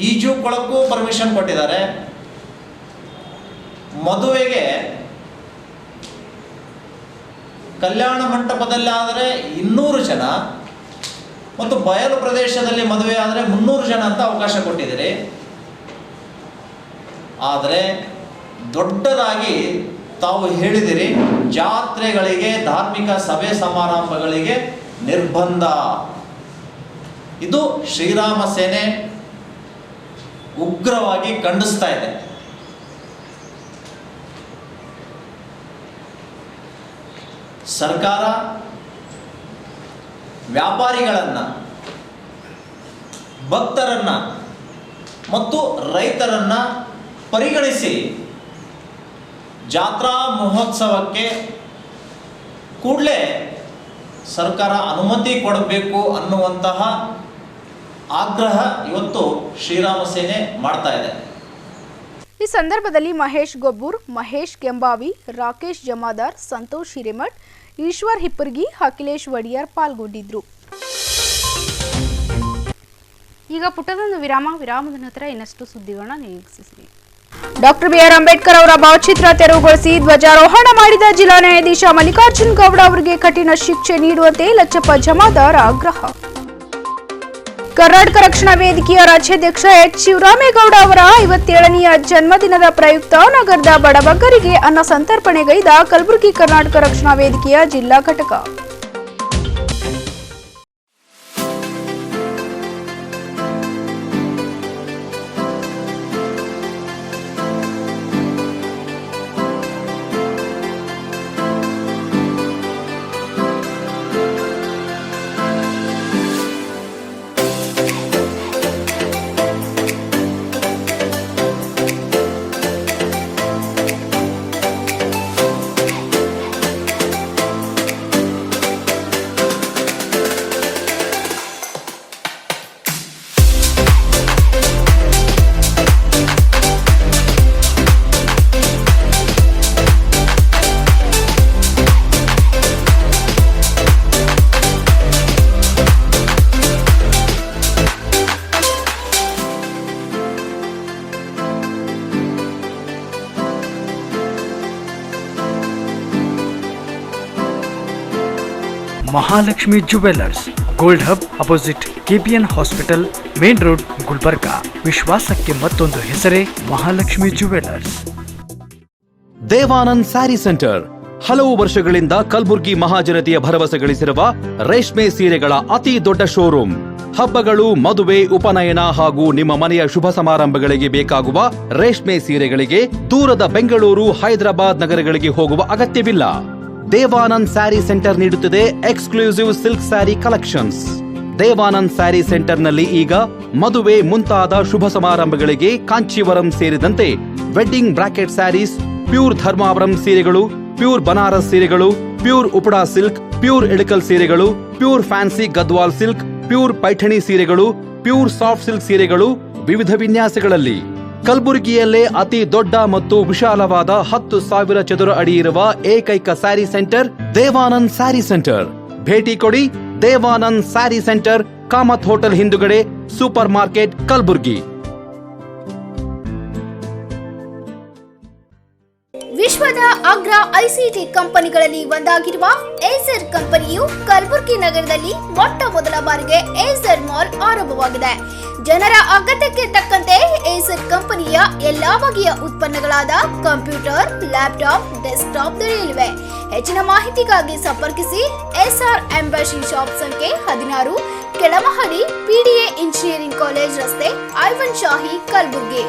ಈಜು ಕೊಳಕ್ಕೂ ಪರ್ಮಿಷನ್ ಕೊಟ್ಟಿದ್ದಾರೆ. ಮದುವೆಗೆ ಕಲ್ಯಾಣ ಮಂಟಪದಲ್ಲಾದರೆ 200 ಜನ ಮತ್ತು ಬಯಲು ಪ್ರದೇಶದಲ್ಲಿ ಮದುವೆ ಆದರೆ 300 ಜನ ಅಂತ ಅವಕಾಶ ಕೊಟ್ಟಿದ್ದೀರಿ. ಆದರೆ ದೊಡ್ಡದಾಗಿ ತಾವು ಹೇಳಿದಿರಿ, ಜಾತ್ರೆಗಳಿಗೆ, ಧಾರ್ಮಿಕ ಸಭೆ ಸಮಾರಂಭಗಳಿಗೆ ನಿರ್ಬಂಧ. ಇದು ಶ್ರೀರಾಮ ಸೇನೆ ಉಗ್ರವಾಗಿ ಖಂಡಿಸ್ತಾ ಇದೆ. ಸರ್ಕಾರ ವ್ಯಾಪಾರಿಗಳನ್ನು, ಭಕ್ತರನ್ನು ಮತ್ತು ರೈತರನ್ನು ಪರಿಗಣಿಸಿ ಜಾತ್ರಾ ಮಹೋತ್ಸವಕ್ಕೆ ಕೂಡಲೇ ಸರ್ಕಾರ ಅನುಮತಿ ಕೊಡಬೇಕು ಅನ್ನುವಂತಹ ಆಗ್ರಹ ಇವತ್ತು ಶ್ರೀರಾಮ ಸೇನೆ ಮಾಡ್ತಾ ಇದೆ. ಈ ಸಂದರ್ಭದಲ್ಲಿ ಮಹೇಶ್ ಗೊಬ್ಬೂರ್, ಮಹೇಶ್ ಕೆಂಬಾವಿ, ರಾಕೇಶ್ ಜಮಾದಾರ್, ಸಂತೋಷ್ ಹಿರೇಮಠ್, ಈಶ್ವರ್ ಹಿಪ್ಪರ್ಗಿ, ಅಖಿಲೇಶ್ ವಡಿಯಾರ್ ಪಾಲ್ಗೊಂಡಿದ್ರು. ಈಗ ಪುಟ್ಟದೊಂದು ವಿರಾಮದ ನಂತರ ಇನ್ನಷ್ಟು ಸುದ್ದಿಗಳನ್ನ ನಿರೀಕ್ಷಿಸಿರಿ. ಡಾಕ್ಟರ್ ಬಿಆರ್ ಅಂಬೇಡ್ಕರ್ ಅವರ ಭಾವಚಿತ್ರ ತೆರವುಗೊಳಿಸಿ ಧ್ವಜಾರೋಹಣ ಮಾಡಿದ ಜಿಲ್ಲಾ ನ್ಯಾಯಾಧೀಶ ಮಲ್ಲಿಕಾರ್ಜುನ್ ಗೌಡ ಅವರಿಗೆ ಕಠಿಣ ಶಿಕ್ಷೆ ನೀಡುವಂತೆ ಲಚ್ಚಪ್ಪ ಜಮಾದಾರ್ ಆಗ್ರಹ. ಕರ್ನಾಟಕ ರಕ್ಷಣಾ ವೇದಿಕೆಯ ರಾಜ್ಯಾಧ್ಯಕ್ಷ ಎಚ್ ಶಿವರಾಮೇಗೌಡ ಅವರ 57ನೆಯ ಜನ್ಮದಿನದ ಪ್ರಯುಕ್ತ ನಗರದ ಬಡಬಗ್ಗರಿಗೆ ಅನ್ನ ಸಂತರ್ಪಣೆಗೈದ ಕಲಬುರಗಿ ಕರ್ನಾಟಕ ರಕ್ಷಣಾ ವೇದಿಕೆಯ ಜಿಲ್ಲಾ ಘಟಕ. Mahalakshmi jewellers, gold hub opposite KPN hospital, main road, Gulbarga. ವಿಶ್ವಾಸಕ್ಕೆ ಮತ್ತೊಂದು ಹೆಸರೇ ಮಹಾಲಕ್ಷ್ಮಿ ಜುವೆಲ್ಲರ್ಸ್. ದೇವಾನಂದ್ ಸ್ಯಾರಿ ಸೆಂಟರ್ ಹಲವು ವರ್ಷಗಳಿಂದ ಕಲಬುರ್ಗಿ ಮಹಾಜನತೆಯ ಭರವಸೆ ಗಳಿಸಿರುವ ರೇಷ್ಮೆ ಸೀರೆಗಳ ಅತಿ ದೊಡ್ಡ ಶೋರೂಮ್. ಹಬ್ಬಗಳು, ಮದುವೆ, ಉಪನಯನ ಹಾಗೂ ನಿಮ್ಮ ಮನೆಯ ಶುಭ ಸಮಾರಂಭಗಳಿಗೆ ಬೇಕಾಗುವ ರೇಷ್ಮೆ ಸೀರೆಗಳಿಗೆ ದೂರದ ಬೆಂಗಳೂರು, ಹೈದರಾಬಾದ್ ನಗರಗಳಿಗೆ ಹೋಗುವ ಅಗತ್ಯವಿಲ್ಲ. ದೇವಾನಂದ್ ಸ್ಯಾರಿ ಸೆಂಟರ್ ನೀಡುತ್ತಿದೆ exclusive silk sari collections. Devanand sari ಸೆಂಟರ್ನಲ್ಲಿ ಈಗ ಮದುವೆ ಮುಂತಾದ ಶುಭ ಸಮಾರಂಭಗಳಿಗೆ ಕಾಂಚೀವರಂ ಸೇರಿದಂತೆ wedding bracket saris, pure Dharmavaram ಸೀರೆಗಳು, ಪ್ಯೂರ್ ಬನಾರಸ್ ಸೀರೆಗಳು, pure Uppada silk, pure Ilkal ಸೀರೆಗಳು, pure fancy Gadwal silk, pure Paithani ಸೀರೆಗಳು, ಪ್ಯೂರ್ ಸಾಫ್ಟ್ ಸಿಲ್ಕ್ ಸೀರೆಗಳು ವಿವಿಧ ವಿನ್ಯಾಸಗಳಲ್ಲಿ. ಕಲಬುರಗಿಯಲ್ಲೇ ಅತಿ ದೊಡ್ಡ ಮತ್ತು ವಿಶಾಲವಾದ 10,000 ಚದುರ ಅಡಿ ಇರುವ ಏಕೈಕ ಸ್ಯಾರಿ ಸೆಂಟರ್ ದೇವಾನಂದ್ ಸ್ಯಾರಿ ಸೆಂಟರ್. ಭೇಟಿ ಕೊಡಿ. ದೇವಾನಂದ್ ಸ್ಯಾರಿ ಸೆಂಟರ್, ಕಾಮತ್ ಹೋಟೆಲ್ ಹಿಂದುಗಡೆ, ಸೂಪರ್ ಮಾರ್ಕೆಟ್, ಕಲಬುರಗಿ. ವಿಶ್ವದ ಅಗ್ರ ಐಸಿಟಿ ಕಂಪನಿಗಳಲ್ಲಿ ಒಂದಾಗಿರುವ ಏಸರ್ ಕಂಪನಿಯು ಕಲಬುರಗಿ ನಗರದಲ್ಲಿ ಮೊಟ್ಟ ಮೊದಲ ಬಾರಿಗೆ ಏಸರ್ ಮಾಲ್ ಆರಂಭವಾಗಿದೆ. ಜನರ ಅಗತ್ಯಕ್ಕೆ ತಕ್ಕಂತೆ ಏಸರ್ ಕಂಪನಿಯ ಎಲ್ಲಾ ಬಗೆಯ ಉತ್ಪನ್ನಗಳಾದ ಕಂಪ್ಯೂಟರ್, ಲ್ಯಾಪ್ಟಾಪ್, ಡೆಸ್ಕ್ಟಾಪ್ ದೊರೆಯಲಿವೆ. ಹೆಚ್ಚಿನ ಮಾಹಿತಿಗಾಗಿ ಸಂಪರ್ಕಿಸಿ ಎಸ್ಆರ್ ಎಂಬಸಿ ಶಾಪ್ ಸಂಖ್ಯೆ 16, ಕೆಳಮಹಡಿ, PDA ಇಂಜಿನಿಯರಿಂಗ್ ಕಾಲೇಜ್ ರಸ್ತೆ, Aiwan Shahi, Kalaburagi.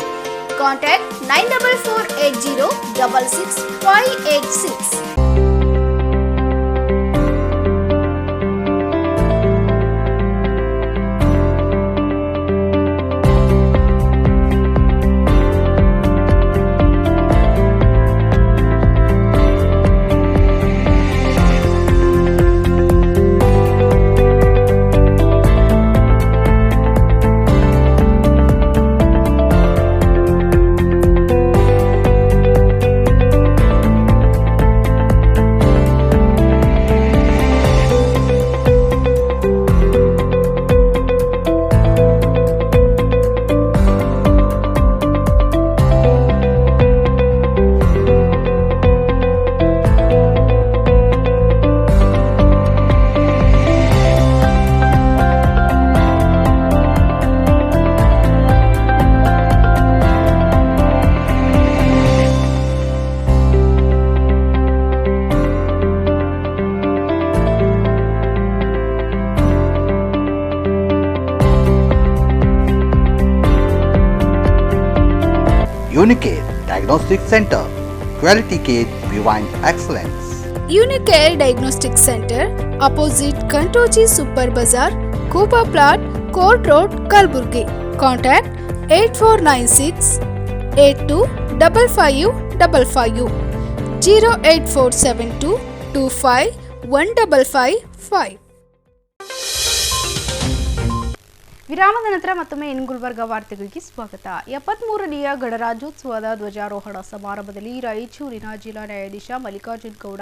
Contact 9448066586. Unicare Diagnostic Center, Quality Care Beyond Excellence. Unicare diagnostic centre, opposite कंटोजी सुपर बाजार, कोपा plot, court road, Kalburgi. Contact 8496 825555 08472 251555. ವಿರಾಮದ ನಂತರ ಮತ್ತೊಮ್ಮೆ ಇನ್ ಗುಲ್ಬರ್ಗ ವಾರ್ತೆಗಳಿಗೆ ಸ್ವಾಗತ. 73ನೇಯ ಗಣರಾಜ್ಯೋತ್ಸವದ ಧ್ವಜಾರೋಹಣ ಸಮಾರಂಭದಲ್ಲಿ ರಾಯಚೂರಿನ ಜಿಲ್ಲಾ ನ್ಯಾಯಾಧೀಶ ಮಲ್ಲಿಕಾರ್ಜುನ್ ಗೌಡ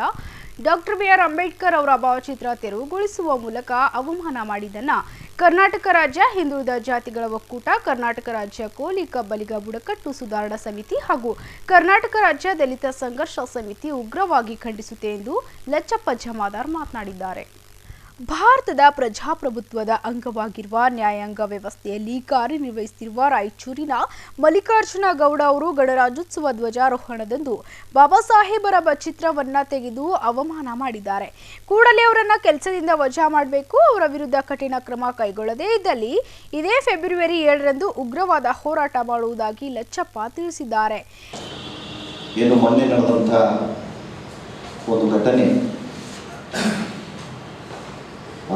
ಡಾಕ್ಟರ್ BR ಅಂಬೇಡ್ಕರ್ ಅವರ ಭಾವಚಿತ್ರ ತೆರವುಗೊಳಿಸುವ ಮೂಲಕ ಅವಮಾನ ಮಾಡಿದ್ದನ್ನು ಕರ್ನಾಟಕ ರಾಜ್ಯ ಹಿಂದುಳಿದ ಜಾತಿಗಳ ಒಕ್ಕೂಟ, ಕರ್ನಾಟಕ ರಾಜ್ಯ ಕೋಲಿ ಕಬ್ಬಲಿಗ ಬುಡಕಟ್ಟು ಸುಧಾರಣಾ ಸಮಿತಿ ಹಾಗೂ ಕರ್ನಾಟಕ ರಾಜ್ಯ ದಲಿತ ಸಂಘರ್ಷ ಸಮಿತಿ ಉಗ್ರವಾಗಿ ಖಂಡಿಸುತ್ತೆ ಎಂದು ಲಚ್ಚಪ್ಪ ಜಮಾದಾರ್ ಮಾತನಾಡಿದ್ದಾರೆ. ಭಾರತದ ಪ್ರಜಾಪ್ರಭುತ್ವದ ಅಂಗವಾಗಿರುವ ನ್ಯಾಯಾಂಗ ವ್ಯವಸ್ಥೆಯಲ್ಲಿ ಕಾರ್ಯನಿರ್ವಹಿಸುತ್ತಿರುವ ರಾಯಚೂರಿನ ಮಲ್ಲಿಕಾರ್ಜುನ ಗೌಡ ಅವರು ಗಣರಾಜ್ಯೋತ್ಸವ ಧ್ವಜಾರೋಹಣದಂದು ಬಾಬಾ ಸಾಹೇಬರ ಚಿತ್ರವನ್ನ ತೆಗೆದು ಅವಮಾನ ಮಾಡಿದ್ದಾರೆ. ಕೂಡಲೇ ಅವರನ್ನ ಕೆಲಸದಿಂದ ವಜಾ ಮಾಡಬೇಕು. ಅವರ ವಿರುದ್ಧ ಕಠಿಣ ಕ್ರಮ ಕೈಗೊಳ್ಳದೇ ಇದ್ದಲ್ಲಿ ಇದೇ ಫೆಬ್ರವರಿ 7ರಂದು ಉಗ್ರವಾದ ಹೋರಾಟ ಮಾಡುವುದಾಗಿ ಲಚ್ಚಪ್ಪ ತಿಳಿಸಿದ್ದಾರೆ. ಏನು ಮೊನ್ನೆ ನಡೆದಂಥ ಒಂದು ಘಟನೆ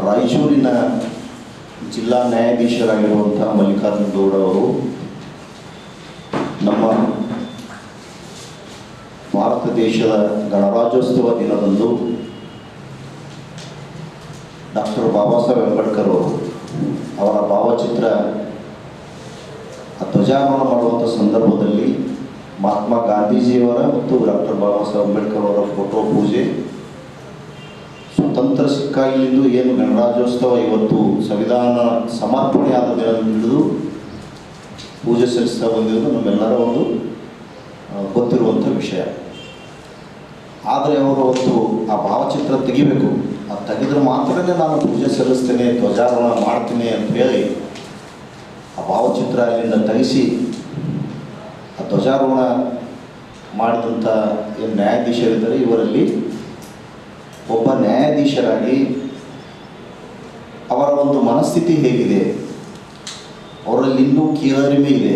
ರಾಯಚೂರಿನ ಜಿಲ್ಲಾ ನ್ಯಾಯಾಧೀಶರಾಗಿರುವಂಥ ಮಲ್ಲಿಕಾರ್ಜುನ ಗೌಡ ಅವರು ನಮ್ಮ ಭಾರತ ದೇಶದ ಗಣರಾಜ್ಯೋತ್ಸವ ದಿನದಂದು ಡಾಕ್ಟರ್ ಬಾಬಾ ಸಾಹೇಬ್ ಅಂಬೇಡ್ಕರ್ ಅವರು ಅವರ ಭಾವಚಿತ್ರ ಧ್ವಜಾರೋಹಣ ಮಾಡುವಂಥ ಸಂದರ್ಭದಲ್ಲಿ ಮಹಾತ್ಮ ಗಾಂಧೀಜಿಯವರ ಮತ್ತು ಡಾಕ್ಟರ್ ಬಾಬಾ ಸಾಹೇಬ್ ಅಂಬೇಡ್ಕರ್ ಅವರ ಫೋಟೋ ಪೂಜೆ, ಸ್ವತಂತ್ರ ಸಿಕ್ಕಾಗಿಲಿಂದು ಏನು ಗಣರಾಜ್ಯೋತ್ಸವ ಇವತ್ತು ಸಂವಿಧಾನ ಸಮರ್ಪಣೆ ಆದ ದಿನ ಹಿಡಿದು ಪೂಜೆ ಸಲ್ಲಿಸ್ತಾ ಬಂದಿರೋದು ನಮ್ಮೆಲ್ಲರ ಒಂದು ಗೊತ್ತಿರುವಂಥ ವಿಷಯ. ಆದರೆ ಅವರು ಅವತ್ತು ಆ ಭಾವಚಿತ್ರ ತೆಗಿಬೇಕು, ಅದು ತೆಗೆದ್ರೆ ಮಾತ್ರನೇ ನಾನು ಪೂಜೆ ಸಲ್ಲಿಸ್ತೇನೆ, ಧ್ವಜಾರೋಹಣ ಮಾಡ್ತೀನಿ ಅಂತ ಹೇಳಿ ಆ ಭಾವಚಿತ್ರ ಅಲ್ಲಿಂದ ತೆಗೆಸಿ ಆ ಧ್ವಜಾರೋಹಣ ಮಾಡಿದಂಥ ಏನು ನ್ಯಾಯಾಧೀಶರಿದ್ದಾರೆ ಇವರಲ್ಲಿ ಒಬ್ಬ ನ್ಯಾಯಾಧೀಶರಾಗಿ ಅವರ ಒಂದು ಮನಸ್ಥಿತಿ ಹೇಗಿದೆ, ಅವರಲ್ಲಿ ಇನ್ನೂ ಕೀಳರಿಮೆ ಇದೆ,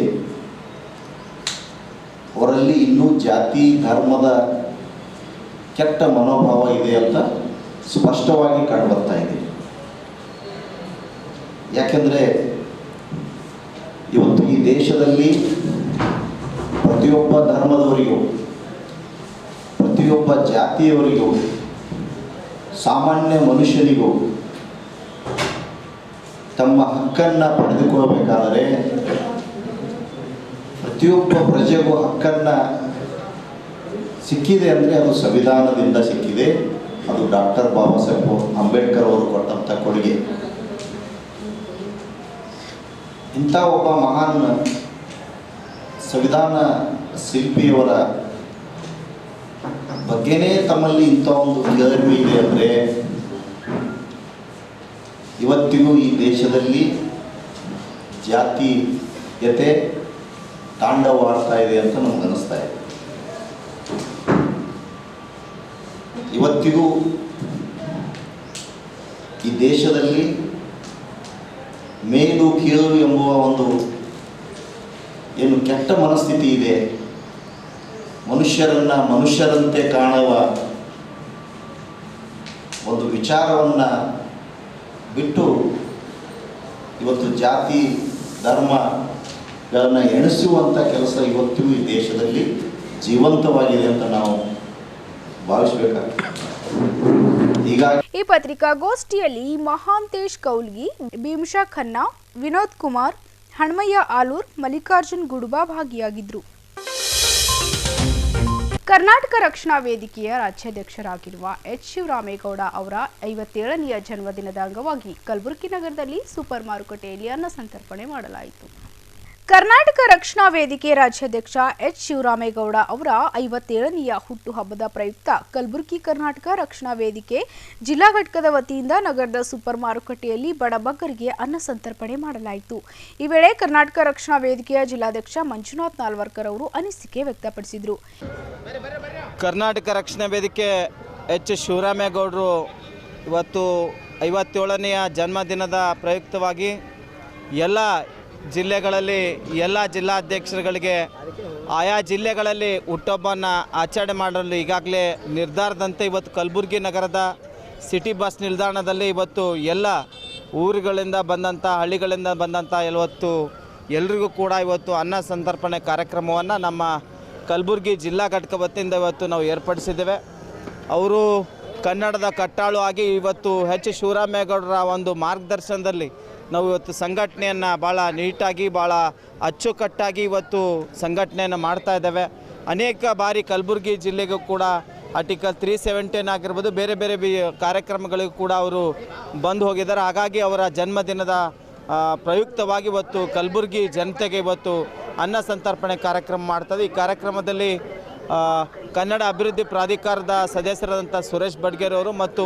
ಅವರಲ್ಲಿ ಇನ್ನೂ ಜಾತಿ ಧರ್ಮದ ಕೆಟ್ಟ ಮನೋಭಾವ ಇದೆ ಅಂತ ಸ್ಪಷ್ಟವಾಗಿ ಕಂಡುಬರ್ತಾ ಇದೆ. ಯಾಕೆಂದರೆ ಇವತ್ತು ಈ ದೇಶದಲ್ಲಿ ಪ್ರತಿಯೊಬ್ಬ ಧರ್ಮದವರಿಗೂ, ಪ್ರತಿಯೊಬ್ಬ ಜಾತಿಯವರಿಗೂ, ಸಾಮಾನ್ಯ ಮನುಷ್ಯನಿಗೂ ತಮ್ಮ ಹಕ್ಕನ್ನು ಪಡೆದುಕೊಳ್ಳಬೇಕಾದರೆ ಪ್ರತಿಯೊಬ್ಬ ಪ್ರಜೆಗೂ ಹಕ್ಕನ್ನು ಸಿಕ್ಕಿದೆ ಅಂದರೆ ಅದು ಸಂವಿಧಾನದಿಂದ ಸಿಕ್ಕಿದೆ. ಅದು ಡಾಕ್ಟರ್ ಬಾಬಾ ಸಾಹೇಬ್ ಅಂಬೇಡ್ಕರ್ ಅವರು ಕೊಟ್ಟಂಥ ಕೊಡುಗೆ. ಇಂಥ ಒಬ್ಬ ಮಹಾನ್ ಸಂವಿಧಾನ ಶಿಲ್ಪಿಯವರ ಬಗ್ಗೆನೇ ತಮ್ಮಲ್ಲಿ ಇಂಥ ಒಂದು ಕೇಳ್ವಿ ಇದೆ ಅಂದರೆ ಇವತ್ತಿಗೂ ಈ ದೇಶದಲ್ಲಿ ಜಾತೀಯತೆ ತಾಂಡವಾಡ್ತಾ ಇದೆ ಅಂತ ನಮಗನ್ನಿಸ್ತಾ ಇದೆ. ಇವತ್ತಿಗೂ ಈ ದೇಶದಲ್ಲಿ ಮೇಲು ಕೀಳು ಎಂಬುವ ಒಂದು ಏನು ಕೆಟ್ಟ ಮನಸ್ಥಿತಿ ಇದೆ, ಮನುಷ್ಯರನ್ನು ಮನುಷ್ಯರಂತೆ ಕಾಣುವ ಒಂದು ವಿಚಾರವನ್ನು ಬಿಟ್ಟು ಇವತ್ತು ಜಾತಿ ಧರ್ಮಗಳನ್ನು ಎಣಿಸುವಂಥ ಕೆಲಸ ಇವತ್ತಿಗೂ ಈ ದೇಶದಲ್ಲಿ ಜೀವಂತವಾಗಿದೆ ಅಂತ ನಾವು ಭಾವಿಸಬೇಕಾಗ್ತದೆ. ಹೀಗಾಗಿ ಈ ಪತ್ರಿಕಾಗೋಷ್ಠಿಯಲ್ಲಿ ಮಹಾಂತೇಶ್ ಕೌಲ್ಗಿ, ಭೀಮಶಾ ಖನ್ನಾ, ವಿನೋದ್ ಕುಮಾರ್, ಹಣ್ಮಯ್ಯ ಆಲೂರ್, ಮಲ್ಲಿಕಾರ್ಜುನ್ ಗುಡುಬಾ ಭಾಗಿಯಾಗಿದ್ದರು. ಕರ್ನಾಟಕ ರಕ್ಷಣಾ ವೇದಿಕೆಯ ರಾಜ್ಯಾಧ್ಯಕ್ಷರಾಗಿರುವ ಎಚ್ ಶಿವರಾಮೇಗೌಡ ಅವರ 57ನೆಯ ಜನ್ಮದಿನದ ಅಂಗವಾಗಿ ಕಲಬುರಗಿ ನಗರದಲ್ಲಿ ಸೂಪರ್ ಮಾರುಕಟ್ಟೆಯಲ್ಲಿ ಅನ್ನ ಸಂತರ್ಪಣೆ ಮಾಡಲಾಯಿತು. ಕರ್ನಾಟಕ ರಕ್ಷಣಾ ವೇದಿಕೆ ರಾಜ್ಯಾಧ್ಯಕ್ಷ ಎಚ್ ಶಿವರಾಮೇಗೌಡ ಅವರ 57ನೆಯ ಹುಟ್ಟುಹಬ್ಬದ ಪ್ರಯುಕ್ತ ಕಲಬುರಗಿ ಕರ್ನಾಟಕ ರಕ್ಷಣಾ ವೇದಿಕೆ ಜಿಲ್ಲಾ ಘಟಕದ ವತಿಯಿಂದ ನಗರದ ಸೂಪರ್ ಮಾರುಕಟ್ಟೆಯಲ್ಲಿ ಬಡಬಗ್ಗರಿಗೆ ಅನ್ನ ಸಂತರ್ಪಣೆ ಮಾಡಲಾಯಿತು. ಈ ವೇಳೆ ಕರ್ನಾಟಕ ರಕ್ಷಣಾ ವೇದಿಕೆಯ ಜಿಲ್ಲಾಧ್ಯಕ್ಷ ಮಂಜುನಾಥ್ ನಾಲ್ವರ್ಕರ್ ಅವರು ಅನಿಸಿಕೆ ವ್ಯಕ್ತಪಡಿಸಿದರು. ಕರ್ನಾಟಕ ರಕ್ಷಣಾ ವೇದಿಕೆ ಎಚ್ ಶಿವರಾಮೇಗೌಡರು ಇವತ್ತು 57ನೆಯ ಜನ್ಮದಿನದ ಪ್ರಯುಕ್ತವಾಗಿ ಎಲ್ಲ ಜಿಲ್ಲೆಗಳಲ್ಲಿ ಎಲ್ಲ ಜಿಲ್ಲಾಧ್ಯಕ್ಷರುಗಳಿಗೆ ಆಯಾ ಜಿಲ್ಲೆಗಳಲ್ಲಿ ಹುಟ್ಟುಹಬ್ಬವನ್ನು ಆಚರಣೆ ಮಾಡಲು ಈಗಾಗಲೇ ನಿರ್ಧಾರದಂತೆ ಇವತ್ತು ಕಲಬುರಗಿ ನಗರದ ಸಿಟಿ ಬಸ್ ನಿಲ್ದಾಣದಲ್ಲಿ ಇವತ್ತು ಎಲ್ಲ ಊರುಗಳಿಂದ ಬಂದಂಥ ಹಳ್ಳಿಗಳಿಂದ ಬಂದಂಥ ಎಲ್ರಿಗೂ ಕೂಡ ಇವತ್ತು ಅನ್ನ ಸಂತರ್ಪಣೆ ಕಾರ್ಯಕ್ರಮವನ್ನು ನಮ್ಮ ಕಲಬುರಗಿ ಜಿಲ್ಲಾ ಘಟಕ ವತಿಯಿಂದ ಇವತ್ತು ನಾವು ಏರ್ಪಡಿಸಿದ್ದೇವೆ. ಅವರು ಕನ್ನಡದ ಕಟ್ಟಾಳು ಆಗಿ ಇವತ್ತು ಎಚ್ ಶಿವರಾಮೇಗೌಡರ ಒಂದು ಮಾರ್ಗದರ್ಶನದಲ್ಲಿ ನಾವು ಇವತ್ತು ಸಂಘಟನೆಯನ್ನು ಭಾಳ ನೀಟಾಗಿ ಭಾಳ ಅಚ್ಚುಕಟ್ಟಾಗಿ ಇವತ್ತು ಸಂಘಟನೆಯನ್ನು ಮಾಡ್ತಾ ಇದ್ದೇವೆ. ಅನೇಕ ಬಾರಿ ಕಲಬುರಗಿ ಜಿಲ್ಲೆಗೂ ಕೂಡ ಆರ್ಟಿಕಲ್ 317 ಆಗಿರ್ಬೋದು, ಬೇರೆ ಬೇರೆ ಕಾರ್ಯಕ್ರಮಗಳಿಗೂ ಕೂಡ ಅವರು ಬಂದು ಹೋಗಿದ್ದಾರೆ. ಹಾಗಾಗಿ ಅವರ ಜನ್ಮದಿನದ ಪ್ರಯುಕ್ತವಾಗಿ ಇವತ್ತು ಕಲಬುರಗಿ ಜನತೆಗೆ ಇವತ್ತು ಅನ್ನ ಸಂತರ್ಪಣೆ ಕಾರ್ಯಕ್ರಮ ಮಾಡ್ತದೆ. ಈ ಕಾರ್ಯಕ್ರಮದಲ್ಲಿ ಕನ್ನಡ ಅಭಿವೃದ್ಧಿ ಪ್ರಾಧಿಕಾರದ ಸದಸ್ಯರಾದಂಥ ಸುರೇಶ್ ಬಡ್ಗೇರ್ ಅವರು ಮತ್ತು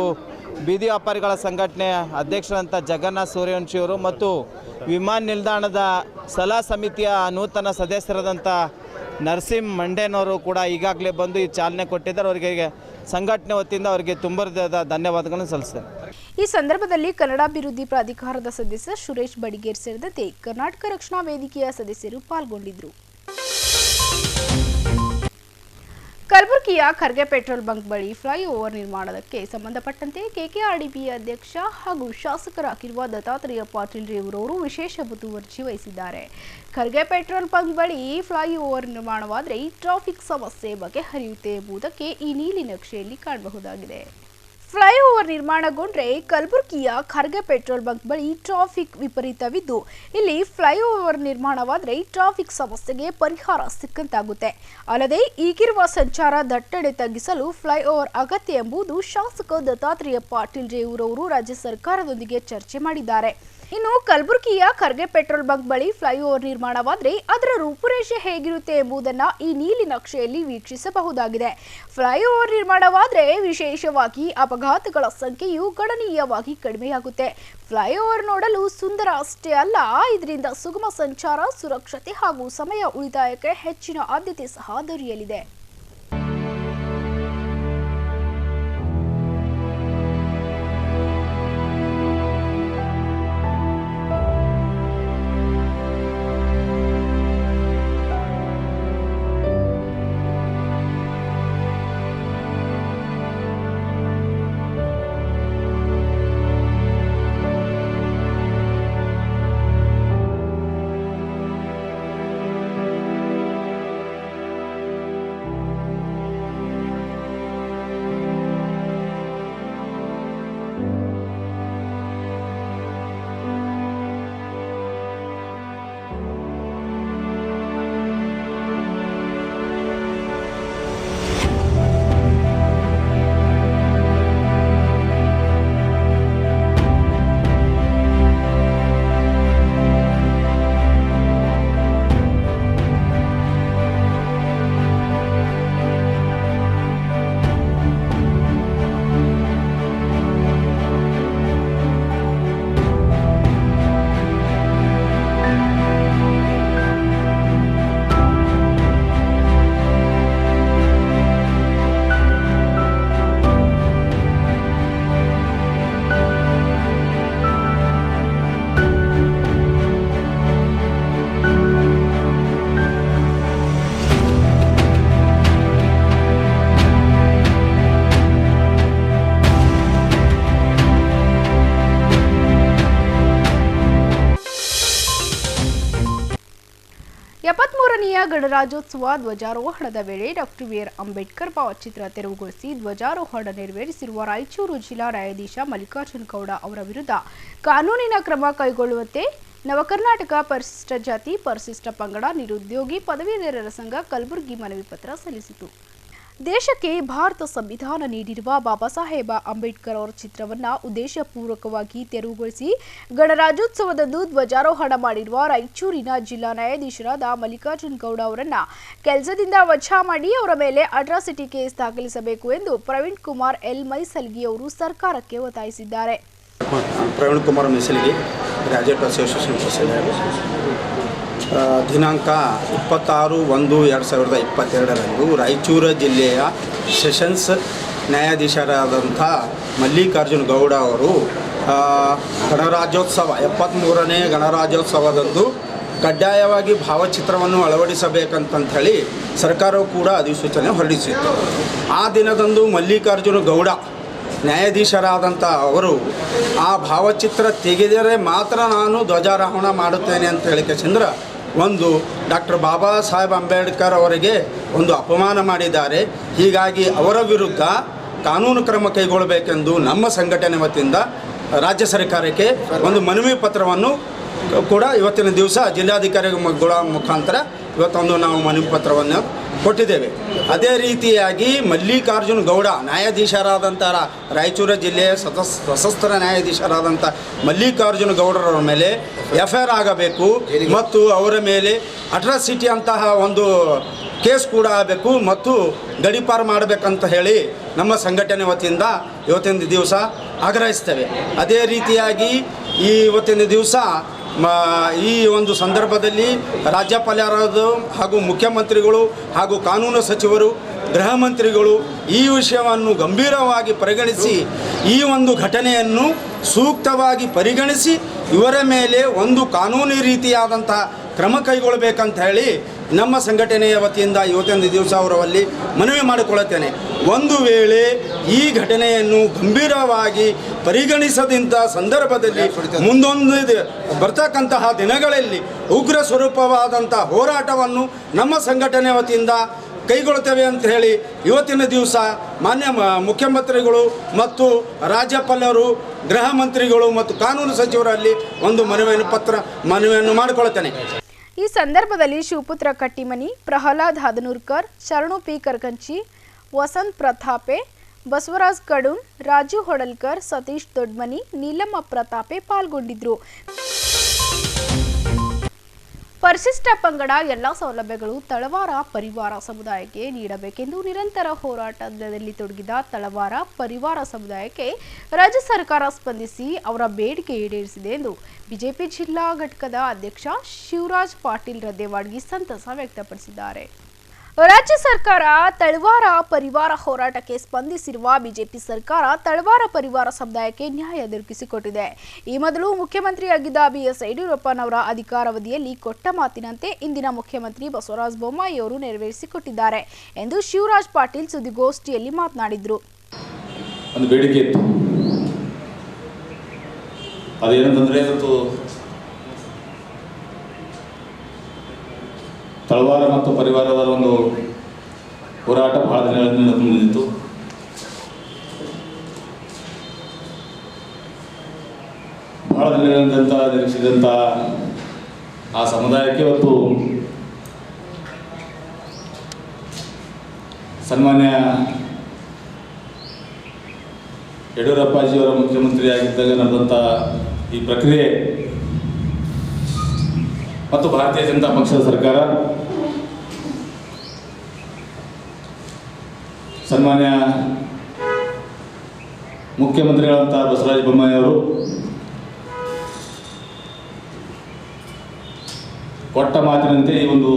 ಬೀದಿ ವ್ಯಾಪಾರಿಗಳ ಸಂಘಟನೆ ಅಧ್ಯಕ್ಷರಾದಂಥ ಜಗನ್ನಾಥ್ ಸೂರ್ಯವಂಶಿಯವರು ಮತ್ತು ವಿಮಾನ ನಿಲ್ದಾಣದ ಸಲಹಾ ಸಮಿತಿಯ ನೂತನ ಸದಸ್ಯರಾದಂಥ ನರಸಿಂಹ ಮಂಡೇನವರು ಕೂಡ ಈಗಾಗಲೇ ಬಂದು ಈ ಚಾಲನೆ ಕೊಟ್ಟಿದ್ದಾರೆ. ಅವರಿಗೆ ಸಂಘಟನೆ ವತಿಯಿಂದ ಅವರಿಗೆ ತುಂಬದ ಧನ್ಯವಾದಗಳನ್ನು ಸಲ್ಲಿಸ್ತೇನೆ. ಈ ಸಂದರ್ಭದಲ್ಲಿ ಕನ್ನಡಾಭಿವೃದ್ಧಿ ಪ್ರಾಧಿಕಾರದ ಸದಸ್ಯ ಸುರೇಶ್ ಬಡಿಗೇರ್ ಸೇರಿದಂತೆ ಕರ್ನಾಟಕ ರಕ್ಷಣಾ ವೇದಿಕೆಯ ಸದಸ್ಯರು ಪಾಲ್ಗೊಂಡಿದ್ದರು. ಕಲಬುರಗಿಯ ಖರ್ಗೆ ಪೆಟ್ರೋಲ್ ಬಂಕ್ ಬಳಿ ಫ್ಲೈಓವರ್ ನಿರ್ಮಾಣಕ್ಕೆ ಸಂಬಂಧಪಟ್ಟಂತೆ ಕೆಕೆಆರ್ಡಿಬಿ ಅಧ್ಯಕ್ಷ ಹಾಗೂ ಶಾಸಕರಾಗಿರುವ ದತ್ತಾತ್ರೇಯ ಪಾಟೀಲ್ ರೇವೂರವರು ವಿಶೇಷ ಮುತುವರ್ಜಿ ವಹಿಸಿದ್ದಾರೆ. ಖರ್ಗೆ ಪೆಟ್ರೋಲ್ ಬಂಕ್ ಬಳಿ ಫ್ಲೈಓವರ್ ನಿರ್ಮಾಣವಾದರೆ ಟ್ರಾಫಿಕ್ ಸಮಸ್ಯೆ ಬಗೆಹರಿಯುತ್ತೆ ಎಂಬುದಕ್ಕೆ ಈ ನೀಲಿ ನಕ್ಷೆಯಲ್ಲಿ ಕಾಣಬಹುದಾಗಿದೆ. ಫ್ಲೈಓವರ್ ನಿರ್ಮಾಣಗೊಂಡ್ರೆ ಕಲಬುರಗಿಯ ಖರ್ಗೆ ಪೆಟ್ರೋಲ್ ಬಂಕ್ ಬಳಿ ಟ್ರಾಫಿಕ್ ವಿಪರೀತವಿದ್ದು, ಇಲ್ಲಿ ಫ್ಲೈಓವರ್ ನಿರ್ಮಾಣವಾದರೆ ಟ್ರಾಫಿಕ್ ಸಮಸ್ಯೆಗೆ ಪರಿಹಾರ ಸಿಕ್ಕಂತಾಗುತ್ತೆ. ಅಲ್ಲದೆ ಈಗಿರುವ ಸಂಚಾರ ದಟ್ಟಣೆ ತಗ್ಗಿಸಲು ಫ್ಲೈಓವರ್ ಅಗತ್ಯ ಎಂಬುದು ಶಾಸಕ ದತ್ತಾತ್ರೇಯ ಪಾಟೀಲ್ ರೇವೂರವರು ರಾಜ್ಯ ಸರ್ಕಾರದೊಂದಿಗೆ ಚರ್ಚೆ ಮಾಡಿದ್ದಾರೆ. ಇನ್ನು ಕಲಬುರಗಿಯ ಖರ್ಗೆ ಪೆಟ್ರೋಲ್ ಬಂಕ್ ಬಳಿ ಫ್ಲೈಓವರ್ ನಿರ್ಮಾಣವಾದರೆ ಅದರ ರೂಪುರೇಷೆ ಹೇಗಿರುತ್ತೆ ಎಂಬುದನ್ನು ಈ ನೀಲಿ ನಕ್ಷೆಯಲ್ಲಿ ವೀಕ್ಷಿಸಬಹುದಾಗಿದೆ. ಫ್ಲೈಓವರ್ ನಿರ್ಮಾಣವಾದರೆ ವಿಶೇಷವಾಗಿ ಅಪಘಾತಗಳ ಸಂಖ್ಯೆಯು ಗಣನೀಯವಾಗಿ ಕಡಿಮೆಯಾಗುತ್ತೆ. ಫ್ಲೈಓವರ್ ನೋಡಲು ಸುಂದರ ಅಷ್ಟೇ ಅಲ್ಲ, ಇದರಿಂದ ಸುಗಮ ಸಂಚಾರ, ಸುರಕ್ಷತೆ ಹಾಗೂ ಸಮಯ ಉಳಿತಾಯಕ್ಕೆ ಹೆಚ್ಚಿನ ಆದ್ಯತೆ ಸಹ ದೊರೆಯಲಿದೆ. 73ನೆಯ ಗಣರಾಜ್ಯೋತ್ಸವ ಧ್ವಜಾರೋಹಣದ ವೇಳೆ ಡಾಕ್ಟರ್ ಬಿ ಆರ್ ಅಂಬೇಡ್ಕರ್ ಭಾವಚಿತ್ರ ತೆರವುಗೊಳಿಸಿ ಧ್ವಜಾರೋಹಣ ನೆರವೇರಿಸಿರುವ ರಾಯಚೂರು ಜಿಲ್ಲಾ ನ್ಯಾಯಾಧೀಶ ಮಲ್ಲಿಕಾರ್ಜುನ ಗೌಡ ಅವರ ವಿರುದ್ಧ ಕಾನೂನಿನ ಕ್ರಮ ಕೈಗೊಳ್ಳುವಂತೆ ನವಕರ್ನಾಟಕ ಪರಿಶಿಷ್ಟ ಜಾತಿ ಪರಿಶಿಷ್ಟ ಪಂಗಡ ನಿರುದ್ಯೋಗಿ ಪದವೀಧರರ ಸಂಘ ಕಲಬುರಗಿ ಮನವಿ ಪತ್ರ ಸಲ್ಲಿಸಿತು. ದೇಶಕ್ಕೆ ಭಾರತ ಸಂವಿಧಾನ ನೀಡಿರುವ ಬಾಬಾ ಸಾಹೇಬ ಅಂಬೇಡ್ಕರ್ ಅವರ ಚಿತ್ರವನ್ನು ಉದ್ದೇಶಪೂರ್ವಕವಾಗಿ ತೆರವುಗೊಳಿಸಿ ಗಣರಾಜ್ಯೋತ್ಸವದಂದು ಧ್ವಜಾರೋಹಣ ಮಾಡಿರುವ ರಾಯಚೂರಿನ ಜಿಲ್ಲಾ ನ್ಯಾಯಾಧೀಶರಾದ ಮಲ್ಲಿಕಾರ್ಜುನ ಗೌಡ ಅವರನ್ನ ಕೆಲಸದಿಂದ ವಜಾ ಮಾಡಿ ಅವರ ಮೇಲೆ ಅಟ್ರಾಸಿಟಿ ಕೇಸ್ ದಾಖಲಿಸಬೇಕು ಎಂದು ಪ್ರವೀಣ್ ಕುಮಾರ್ ಎಲ್ ಮೈಸಲ್ಗಿ ಅವರು ಸರ್ಕಾರಕ್ಕೆ ಒತ್ತಾಯಿಸಿದ್ದಾರೆ. Praveen Kumar Maisalgi, graduate association president. ದಿನಾಂಕ 26/1/2022ರಂದು ರಾಯಚೂರು ಜಿಲ್ಲೆಯ ಸೆಷನ್ಸ್ ನ್ಯಾಯಾಧೀಶರಾದಂಥ ಮಲ್ಲಿಕಾರ್ಜುನ ಗೌಡ ಅವರು ಗಣರಾಜ್ಯೋತ್ಸವ 73ನೇ ಗಣರಾಜ್ಯೋತ್ಸವದಂದು ಕಡ್ಡಾಯವಾಗಿ ಭಾವಚಿತ್ರವನ್ನು ಅಳವಡಿಸಬೇಕಂತ ಹೇಳಿ ಸರ್ಕಾರವು ಕೂಡ ಅಧಿಸೂಚನೆ ಹೊರಡಿಸಿತ್ತು. ಆ ದಿನದಂದು ಮಲ್ಲಿಕಾರ್ಜುನ ಗೌಡ ನ್ಯಾಯಾಧೀಶರಾದಂಥ ಅವರು ಆ ಭಾವಚಿತ್ರ ತೆಗೆದರೆ ಮಾತ್ರ ನಾನು ಧ್ವಜಾರೋಹಣ ಮಾಡುತ್ತೇನೆ ಅಂತ ಹೇಳಿಕೆಂದ್ರೆ ಒಂದು ಡಾಕ್ಟರ್ ಬಾಬಾ ಸಾಹೇಬ್ ಅಂಬೇಡ್ಕರ್ ಅವರಿಗೆ ಒಂದು ಅಪಮಾನ ಮಾಡಿದ್ದಾರೆ. ಹೀಗಾಗಿ ಅವರ ವಿರುದ್ಧ ಕಾನೂನು ಕ್ರಮ ಕೈಗೊಳ್ಳಬೇಕೆಂದು ನಮ್ಮ ಸಂಘಟನೆ ವತಿಯಿಂದ ರಾಜ್ಯ ಸರ್ಕಾರಕ್ಕೆ ಒಂದು ಮನವಿ ಪತ್ರವನ್ನು ಕೂಡ ಇವತ್ತಿನ ದಿವಸ ಜಿಲ್ಲಾಧಿಕಾರಿಗಳ ಮುಖಾಂತರ ಇವತ್ತೊಂದು ನಾವು ಮನವಿ ಪತ್ರವನ್ನು ಕೊಟ್ಟಿದ್ದೇವೆ. ಅದೇ ರೀತಿಯಾಗಿ ಮಲ್ಲಿಕಾರ್ಜುನ ಗೌಡ ನ್ಯಾಯಾಧೀಶರಾದಂಥ ರಾಯಚೂರು ಜಿಲ್ಲೆಯ ಸಶಸ್ತ್ರ ನ್ಯಾಯಾಧೀಶರಾದಂಥ ಮಲ್ಲಿಕಾರ್ಜುನ ಗೌಡರವರ ಮೇಲೆ FIR ಆಗಬೇಕು ಮತ್ತು ಅವರ ಮೇಲೆ ಅಟ್ರಾಸಿಟಿ ಅಂತಹ ಒಂದು ಕೇಸ್ ಕೂಡ ಆಗಬೇಕು ಮತ್ತು ಗಡೀಪಾರು ಮಾಡಬೇಕಂತ ಹೇಳಿ ನಮ್ಮ ಸಂಘಟನೆ ವತಿಯಿಂದ ಇವತ್ತಿನ ದಿವಸ ಆಗ್ರಹಿಸ್ತೇವೆ. ಅದೇ ರೀತಿಯಾಗಿ ಇವತ್ತಿನ ದಿವಸ ಈ ಒಂದು ಸಂದರ್ಭದಲ್ಲಿ ರಾಜ್ಯಪಾಲರು ಹಾಗೂ ಮುಖ್ಯಮಂತ್ರಿಗಳು ಹಾಗೂ ಕಾನೂನು ಸಚಿವರು, ಗೃಹ ಮಂತ್ರಿಗಳು ಈ ವಿಷಯವನ್ನು ಗಂಭೀರವಾಗಿ ಪರಿಗಣಿಸಿ ಈ ಒಂದು ಘಟನೆಯನ್ನು ಸೂಕ್ತವಾಗಿ ಪರಿಗಣಿಸಿ ಇವರ ಮೇಲೆ ಒಂದು ಕಾನೂನು ರೀತಿಯಾದಂಥ ಕ್ರಮ ಕೈಗೊಳ್ಳಬೇಕಂತ ಹೇಳಿ ನಮ್ಮ ಸಂಘಟನೆಯ ವತಿಯಿಂದ ಇವತ್ತಿನ ದಿವಸ ಅವರಲ್ಲಿ ಮನವಿ ಮಾಡಿಕೊಳ್ಳುತ್ತೇನೆ. ಒಂದು ವೇಳೆ ಈ ಘಟನೆಯನ್ನು ಗಂಭೀರವಾಗಿ ಪರಿಗಣಿಸದಂಥ ಸಂದರ್ಭದಲ್ಲಿ ಮುಂದೊಂದು ಬರ್ತಕ್ಕಂತಹ ದಿನಗಳಲ್ಲಿ ಉಗ್ರ ಸ್ವರೂಪವಾದಂಥ ಹೋರಾಟವನ್ನು ನಮ್ಮ ಸಂಘಟನೆ ವತಿಯಿಂದ ಕೈಗೊಳ್ಳುತ್ತೇವೆ ಅಂತ ಹೇಳಿ ಇವತ್ತಿನ ದಿವಸ ಮಾನ್ಯ ಮುಖ್ಯಮಂತ್ರಿಗಳು ಮತ್ತು ರಾಜ್ಯಪಾಲರು, ಗೃಹ ಮಂತ್ರಿಗಳು ಮತ್ತು ಕಾನೂನು ಸಚಿವರಲ್ಲಿ ಒಂದು ಮನವಿಯನ್ನು ಮಾಡಿಕೊಳ್ಳುತ್ತೇನೆ. ಈ ಸಂದರ್ಭದಲ್ಲಿ ಶಿವಪುತ್ರ ಕಟ್ಟಿಮನಿ, ಪ್ರಹ್ಲಾದ್ ಹದನೂರ್ಕರ್, ಶರಣು ಪಿ ಕರ್ಕಂಚಿ, ವಸಂತ್ ಪ್ರತಾಪೆ, ಬಸವರಾಜ್ ಕಡೂನ್, ರಾಜು ಹೊಡಲ್ಕರ್, ಸತೀಶ್ ದೊಡ್ಮನಿ, ನೀಲಮ್ಮ ಪ್ರತಾಪೆ ಪಾಲ್ಗೊಂಡಿದ್ರು. ಪರಿಶಿಷ್ಟ ಪಂಗಡ ಎಲ್ಲ ಸೌಲಭ್ಯಗಳು ತಳವಾರ ಪರಿವಾರ ಸಮುದಾಯಕ್ಕೆ ನೀಡಬೇಕೆಂದು ನಿರಂತರ ಹೋರಾಟದಲ್ಲಿ ತೊಡಗಿದ ತಳವಾರ ಪರಿವಾರ ಸಮುದಾಯಕ್ಕೆ ರಾಜ್ಯ ಸರ್ಕಾರ ಸ್ಪಂದಿಸಿ ಅವರ ಬೇಡಿಕೆ ಈಡೇರಿಸಿದೆ ಎಂದು ಬಿಜೆಪಿ ಜಿಲ್ಲಾ ಘಟಕದ ಅಧ್ಯಕ್ಷ ಶಿವರಾಜ್ ಪಾಟೀಲ್ ರದ್ದೇವಾಡ್ಗಿ ಸಂತಸ ವ್ಯಕ್ತಪಡಿಸಿದ್ದಾರೆ. ರಾಜ್ಯ ಸರ್ಕಾರ ತಳವಾರ ಪರಿವಾರ ಹೋರಾಟಕ್ಕೆ ಸ್ಪಂದಿಸಿರುವ ಬಿಜೆಪಿ ಸರ್ಕಾರ ತಳವಾರ ಪರಿವಾರ ಸಮುದಾಯಕ್ಕೆ ನ್ಯಾಯ ದೊರಕಿಸಿಕೊಟ್ಟಿದೆ. ಈ ಮೊದಲು ಮುಖ್ಯಮಂತ್ರಿಯಾಗಿದ್ದ BS ಯಡಿಯೂರಪ್ಪನವರ ಅಧಿಕಾರಾವಧಿಯಲ್ಲಿ ಕೊಟ್ಟ ಮಾತಿನಂತೆ ಇಂದಿನ ಮುಖ್ಯಮಂತ್ರಿ ಬಸವರಾಜ ಬೊಮ್ಮಾಯಿ ಅವರು ನೆರವೇರಿಸಿಕೊಟ್ಟಿದ್ದಾರೆ ಎಂದು ಶಿವರಾಜ್ ಪಾಟೀಲ್ ಸುದ್ದಿಗೋಷ್ಠಿಯಲ್ಲಿ ಮಾತನಾಡಿದರು. ಒಂದು ಬೇಡಿಕೆ ಇತ್ತು, ಅದೇನಂತಂದ್ರೆ ಇವತ್ತು ತಳವಾರ ಮತ್ತು ಪರಿವಾರದ ಒಂದು ಹೋರಾಟ ಬಹಳ ದಿನಗಳಿಂದ ಮುಂದಿತ್ತು. ಬಹಳ ದಿನಗಳಿಂದ ನಿರೀಕ್ಷಿಸಿದಂಥ ಆ ಸಮುದಾಯಕ್ಕೆ ಇವತ್ತು ಸನ್ಮಾನ್ಯ ಯಡಿಯೂರಪ್ಪಾಜಿಯವರ ಮುಖ್ಯಮಂತ್ರಿಯಾಗಿದ್ದಾಗ ನಡೆದಂಥ ಈ ಪ್ರಕ್ರಿಯೆ ಮತ್ತು ಭಾರತೀಯ ಜನತಾ ಪಕ್ಷದ ಸರ್ಕಾರ ಸನ್ಮಾನ್ಯ ಮುಖ್ಯಮಂತ್ರಿಗಳಂಥ ಬಸವರಾಜ ಬೊಮ್ಮಾಯಿ ಅವರು ಕೊಟ್ಟ ಮಾತಿನಂತೆ ಈ ಒಂದು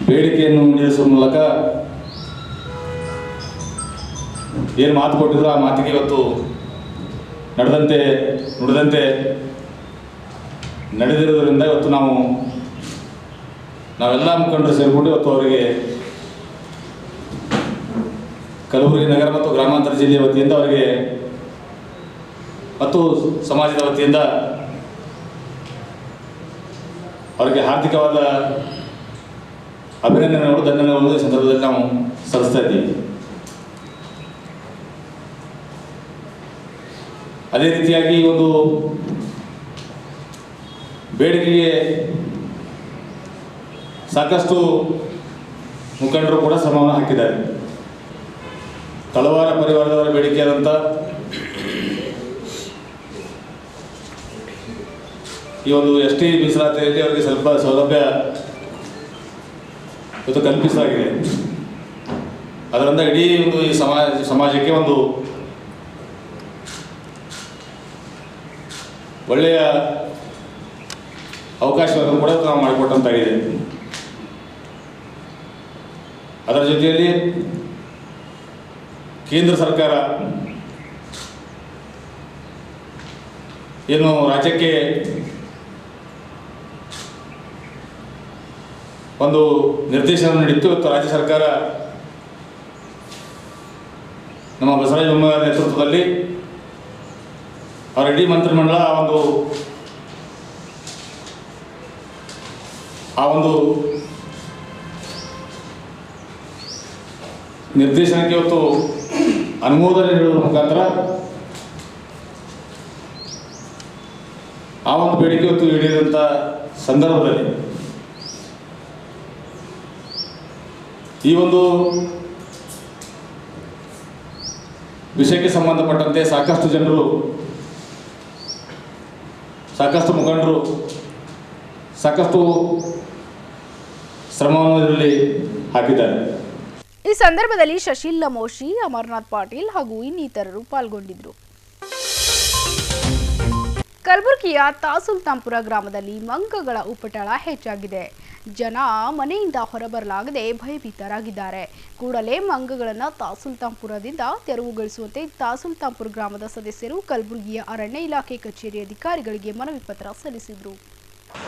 ಬೇಡಿಕೆಯನ್ನು ಈಡೇರಿಸುವ ಮೂಲಕ ಏನು ಮಾತು ಕೊಟ್ಟಿದ್ರು ಆ ಮಾತಿಗೆ ಇವತ್ತು ನುಡಿದಂತೆ ನಡೆದಿರೋದ್ರಿಂದ ಇವತ್ತು ನಾವೆಲ್ಲ ಮುಖಂಡರು ಸೇರಿಕೊಂಡು ಇವತ್ತು ಅವರಿಗೆ ಕಲಬುರಗಿ ನಗರ ಮತ್ತು ಗ್ರಾಮಾಂತರ ಜಿಲ್ಲೆಯ ವತಿಯಿಂದ ಅವರಿಗೆ ಮತ್ತು ಸಮಾಜದ ವತಿಯಿಂದ ಅವರಿಗೆ ಹಾರ್ದಿಕವಾದ ಅಭಿನಂದನೆಗಳು ಧನ್ಯವಾದಗಳು ಈ ಸಂದರ್ಭದಲ್ಲಿ ನಾವು ಸಲ್ಲಿಸ್ತಾ ಇದ್ದೀವಿ. ಅದೇ ರೀತಿಯಾಗಿ ಈ ಒಂದು ಬೇಡಿಕೆಗೆ ಸಾಕಷ್ಟು ಮುಖಂಡರು ಕೂಡ ಶ್ರಮವನ್ನು ಹಾಕಿದ್ದಾರೆ. ತಳವಾರ ಪರಿವಾರದವರ ಬೇಡಿಕೆಯಾದಂಥ ಈ ಒಂದು ಎಸ್ ಟಿ ಮೀಸಲಾತಿಯಲ್ಲಿ ಅವರಿಗೆ ಸ್ವಲ್ಪ ಸೌಲಭ್ಯ ಇವತ್ತು ಕಲ್ಪಿಸಲಾಗಿದೆ. ಅದರಿಂದ ಇಡೀ ಒಂದು ಈ ಸಮಾಜಕ್ಕೆ ಒಂದು ಒಳ್ಳೆಯ ಅವಕಾಶವನ್ನು ಕೂಡ ನಾವು ಮಾಡಿಕೊಟ್ಟಂತಾಗಿದೆ. ಅದರ ಜೊತೆಯಲ್ಲಿ ಕೇಂದ್ರ ಸರ್ಕಾರ ಏನು ರಾಜ್ಯಕ್ಕೆ ಒಂದು ನಿರ್ದೇಶನ ನೀಡಿತ್ತು. ಇವತ್ತು ರಾಜ್ಯ ಸರ್ಕಾರ ನಮ್ಮ ಬಸವರಾಜ ಬೊಮ್ಮಾಯಿ ನೇತೃತ್ವದಲ್ಲಿ ಅವರ ಇಡೀ ಮಂತ್ರಿಮಂಡಲ ಆ ಒಂದು ನಿರ್ದೇಶನಕ್ಕೆ ಇವತ್ತು ಅನುಮೋದನೆ ನೀಡುವ ಮುಖಾಂತರ ಆ ಒಂದು ಬೇಡಿಕೆ ಇವತ್ತು ಈಡೇರಿದಂಥ ಸಂದರ್ಭದಲ್ಲಿ ಈ ಒಂದು ವಿಷಯಕ್ಕೆ ಸಂಬಂಧಪಟ್ಟಂತೆ ಸಾಕಷ್ಟು ಜನರು, ಸಾಕಷ್ಟು ಮುಖಂಡರು ಸಾಕಷ್ಟು ಶ್ರಮವನ್ನು ಇದರಲ್ಲಿ ಹಾಕಿದ್ದಾರೆ. ಈ ಸಂದರ್ಭದಲ್ಲಿ ಶಶಿಲ್ ಲಮೋಶಿ, ಅಮರನಾಥ್ ಪಾಟೀಲ್ ಹಾಗೂ ಇನ್ನಿತರರು ಪಾಲ್ಗೊಂಡಿದ್ದರು. ಕಲಬುರಗಿಯ ತಾಸುಲ್ತಾಂಪುರ ಗ್ರಾಮದಲ್ಲಿ ಮಂಗಗಳ ಉಪಟಳ ಹೆಚ್ಚಾಗಿದೆ. ಜನ ಮನೆಯಿಂದ ಹೊರಬರಲಾಗದೆ ಭಯಭೀತರಾಗಿದ್ದಾರೆ. ಕೂಡಲೇ ಮಂಗಗಳನ್ನು ತಾಸುಲ್ತಾಂಪುರದಿಂದ ತೆರವುಗೊಳಿಸುವಂತೆ ತಾಸುಲ್ತಾಂಪುರ ಗ್ರಾಮದ ಸದಸ್ಯರು ಕಲಬುರಗಿಯ ಅರಣ್ಯ ಇಲಾಖೆ ಕಚೇರಿ ಅಧಿಕಾರಿಗಳಿಗೆ ಮನವಿ ಪತ್ರ ಸಲ್ಲಿಸಿದರು.